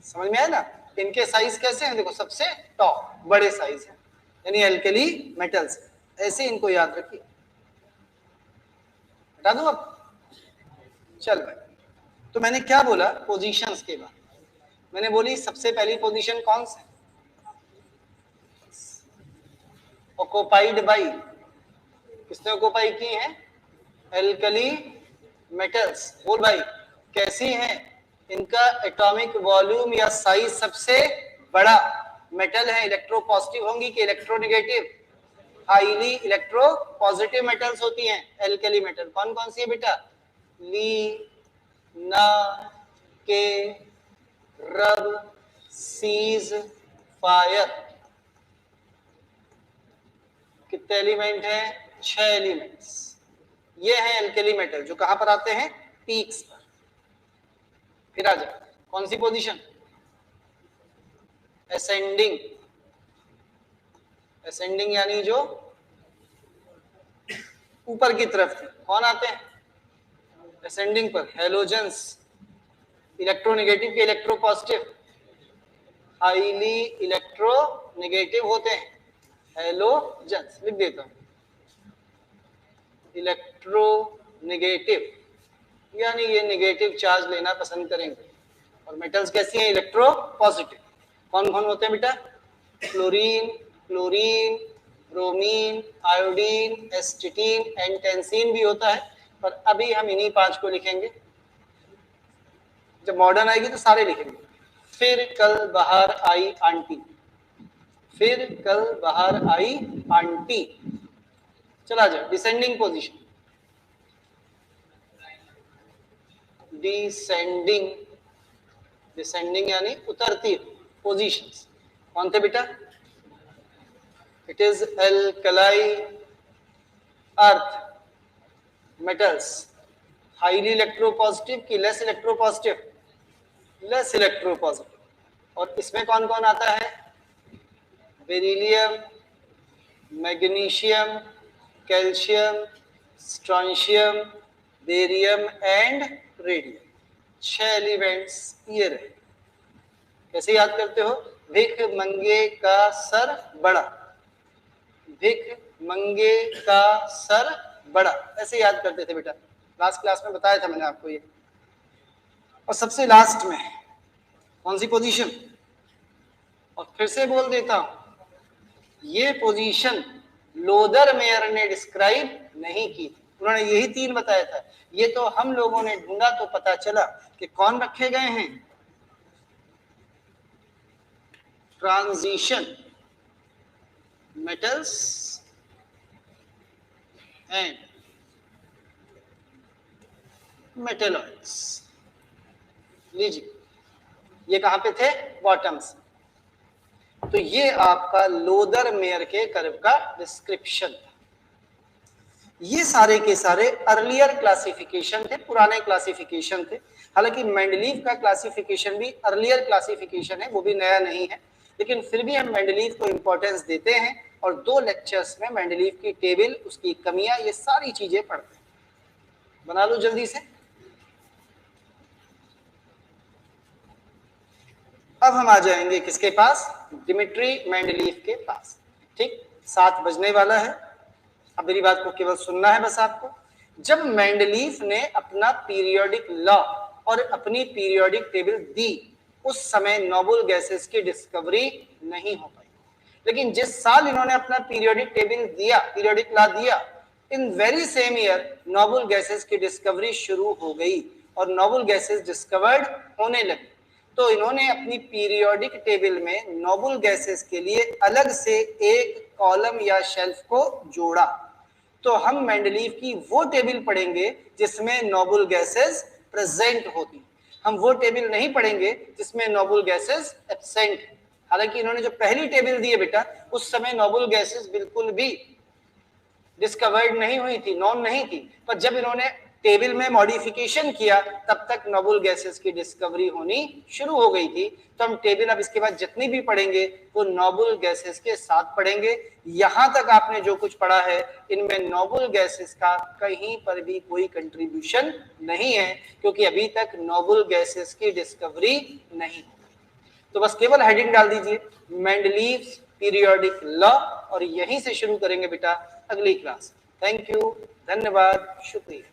समझ में आया ना? इनके साइज कैसे हैं? देखो सबसे टॉप बड़े साइज है, यानी एल्कली मेटल्स, ऐसे इनको याद रखिए। हटा दूं अब? चल भाई, तो मैंने क्या बोला पोजीशंस के बाद? मैंने बोली सबसे पहली पोजीशन कौन सी? ऑक्युपाइड बाई, किसने ऑक्युपाई की है? Alkali metals. बोल भाई कैसी हैं? इनका एटॉमिक वॉल्यूम या साइज सबसे बड़ा, मेटल है, इलेक्ट्रो पॉजिटिव होंगी कि electronegative? Highly electro positive metals होती हैं एल्कली मेटल। कौन कौन सी है बेटा? ली, ना, के, रब, सीज, फायर। कितने एलिमेंट हैं? 6 एलिमेंट्स। ये है एल्कली मेटल, जो कहां पर आते हैं? पीक्स पर। फिर आ जाए कौन सी पोजीशन? असेंडिंग। असेंडिंग यानी जो ऊपर की तरफ थे, कौन आते हैं असेंडिंग पर? हेलोजेंस, इलेक्ट्रोनेगेटिव के इलेक्ट्रो पॉजिटिव, हाईली इलेक्ट्रोनेगेटिव होते हैं हेलोजेंस। लिख देता हूं इलेक्ट्रोनेगेटिव, यानी ये नेगेटिव चार्ज लेना पसंद करेंगे। और मेटल्स कैसी हैं? Electro positive. कौन कौन होते हैं बेटा? फ्लोरीन, क्लोरीन, ब्रोमीन, आयोडीन, एस्टिटीन, एंटेंसीन भी होता है, पर अभी हम इन्हीं 5 को लिखेंगे, जब मॉडर्न आएगी तो सारे लिखेंगे। फिर कल बाहर आई आंटी, फिर कल बाहर आई आंटी। चला जाए डिसेंडिंग पोजीशन, डिसेंडिंग, डिसेंडिंग यानी उतरती पोजीशंस। कौन थे बेटा? It is alkali earth metals, highly electropositive की लेस इलेक्ट्रोपॉजिटिव? Less electropositive. और इसमें कौन कौन आता है? Beryllium, magnesium, calcium, strontium, barium and radium. 6 elements ये रहे। कैसे याद करते हो? भिख मंगे का सर बड़ा, भिख मंगे का सर बड़ा, ऐसे याद करते थे बेटा। लास्ट क्लास में बताया था मैंने आपको ये। और सबसे लास्ट में कौन सी पोजीशन? और फिर से बोल देता हूं, ये पोजीशन लोदरमेयर ने डिस्क्राइब नहीं की थी, उन्होंने यही 3 बताया था। ये तो हम लोगों ने ढूंढा तो पता चला कि कौन रखे गए हैं, ट्रांजिशन मेटल्स एंड मेटलॉइड्स। लीजिए, ये कहां पे थे? बॉटम्स। तो ये आपका लोदरमेयर के कर्व का डिस्क्रिप्शन था। ये सारे के सारे अर्लियर क्लासिफिकेशन थे, पुराने क्लासिफिकेशन थे। हालांकि मेंडलीव का क्लासिफिकेशन भी अर्लियर क्लासिफिकेशन है, वो भी नया नहीं है, लेकिन फिर भी हम मेंडलीव को इंपॉर्टेंस देते हैं और 2 लेक्चर्स में मेंडलीव की टेबल, उसकी कमियां, ये सारी चीजें पढ़ते हैं। बना लो जल्दी से। अब हम आ जाएंगे किसके पास? डिमिट्री मेंडलीव के पास। ठीक, 7 बजने वाला है। अब मेरी बात को केवल सुनना है बस आपको। जब मेंडलीव ने अपना पीरियोडिक लॉ और अपनी पीरियोडिक टेबल दी, उस समय नोबल गैसेस की डिस्कवरी नहीं हो पाई। लेकिन जिस साल इन्होंने अपना पीरियोडिक टेबल दिया, पीरियोडिक लॉ दिया, in very same year noble gases की डिस्कवरी शुरू हो गई और नोबल गैसेस डिस्कवर्ड होने लगी। तो इन्होंने अपनी पीरियोडिक टेबल में नोबल गैसेस के लिए अलग से एक कॉलम या शेल्फ को जोड़ा। तो हम मेंडलीव की वो टेबल पढ़ेंगे जिसमें नोबल गैसेस प्रेजेंट होती, हम वो टेबल नहीं पढ़ेंगे जिसमें नोबल गैसेस एब्सेंट। हालांकि इन्होंने जो पहली टेबल दी है बेटा, उस समय नोबल गैसेस बिल्कुल भी डिस्कवर्ड नहीं हुई थी, नॉन नहीं थी, पर जब इन्होंने टेबल में मॉडिफिकेशन किया तब तक नोबल गैसेस की डिस्कवरी होनी शुरू हो गई थी। तो हम टेबल अब इसके बाद जितनी भी पढ़ेंगे वो नोबल गैसेस के साथ पढ़ेंगे। यहां तक आपने जो कुछ पढ़ा है, इनमें नोबल गैसेस का कहीं पर भी कोई कंट्रीब्यूशन नहीं है, क्योंकि अभी तक नोबल गैसेस की डिस्कवरी नहीं। तो बस केवल हेडिंग डाल दीजिए, मेंडलीव्स पीरियोडिक लॉ, और यहीं से शुरू करेंगे बेटा अगली क्लास। थैंक यू, धन्यवाद, शुक्रिया।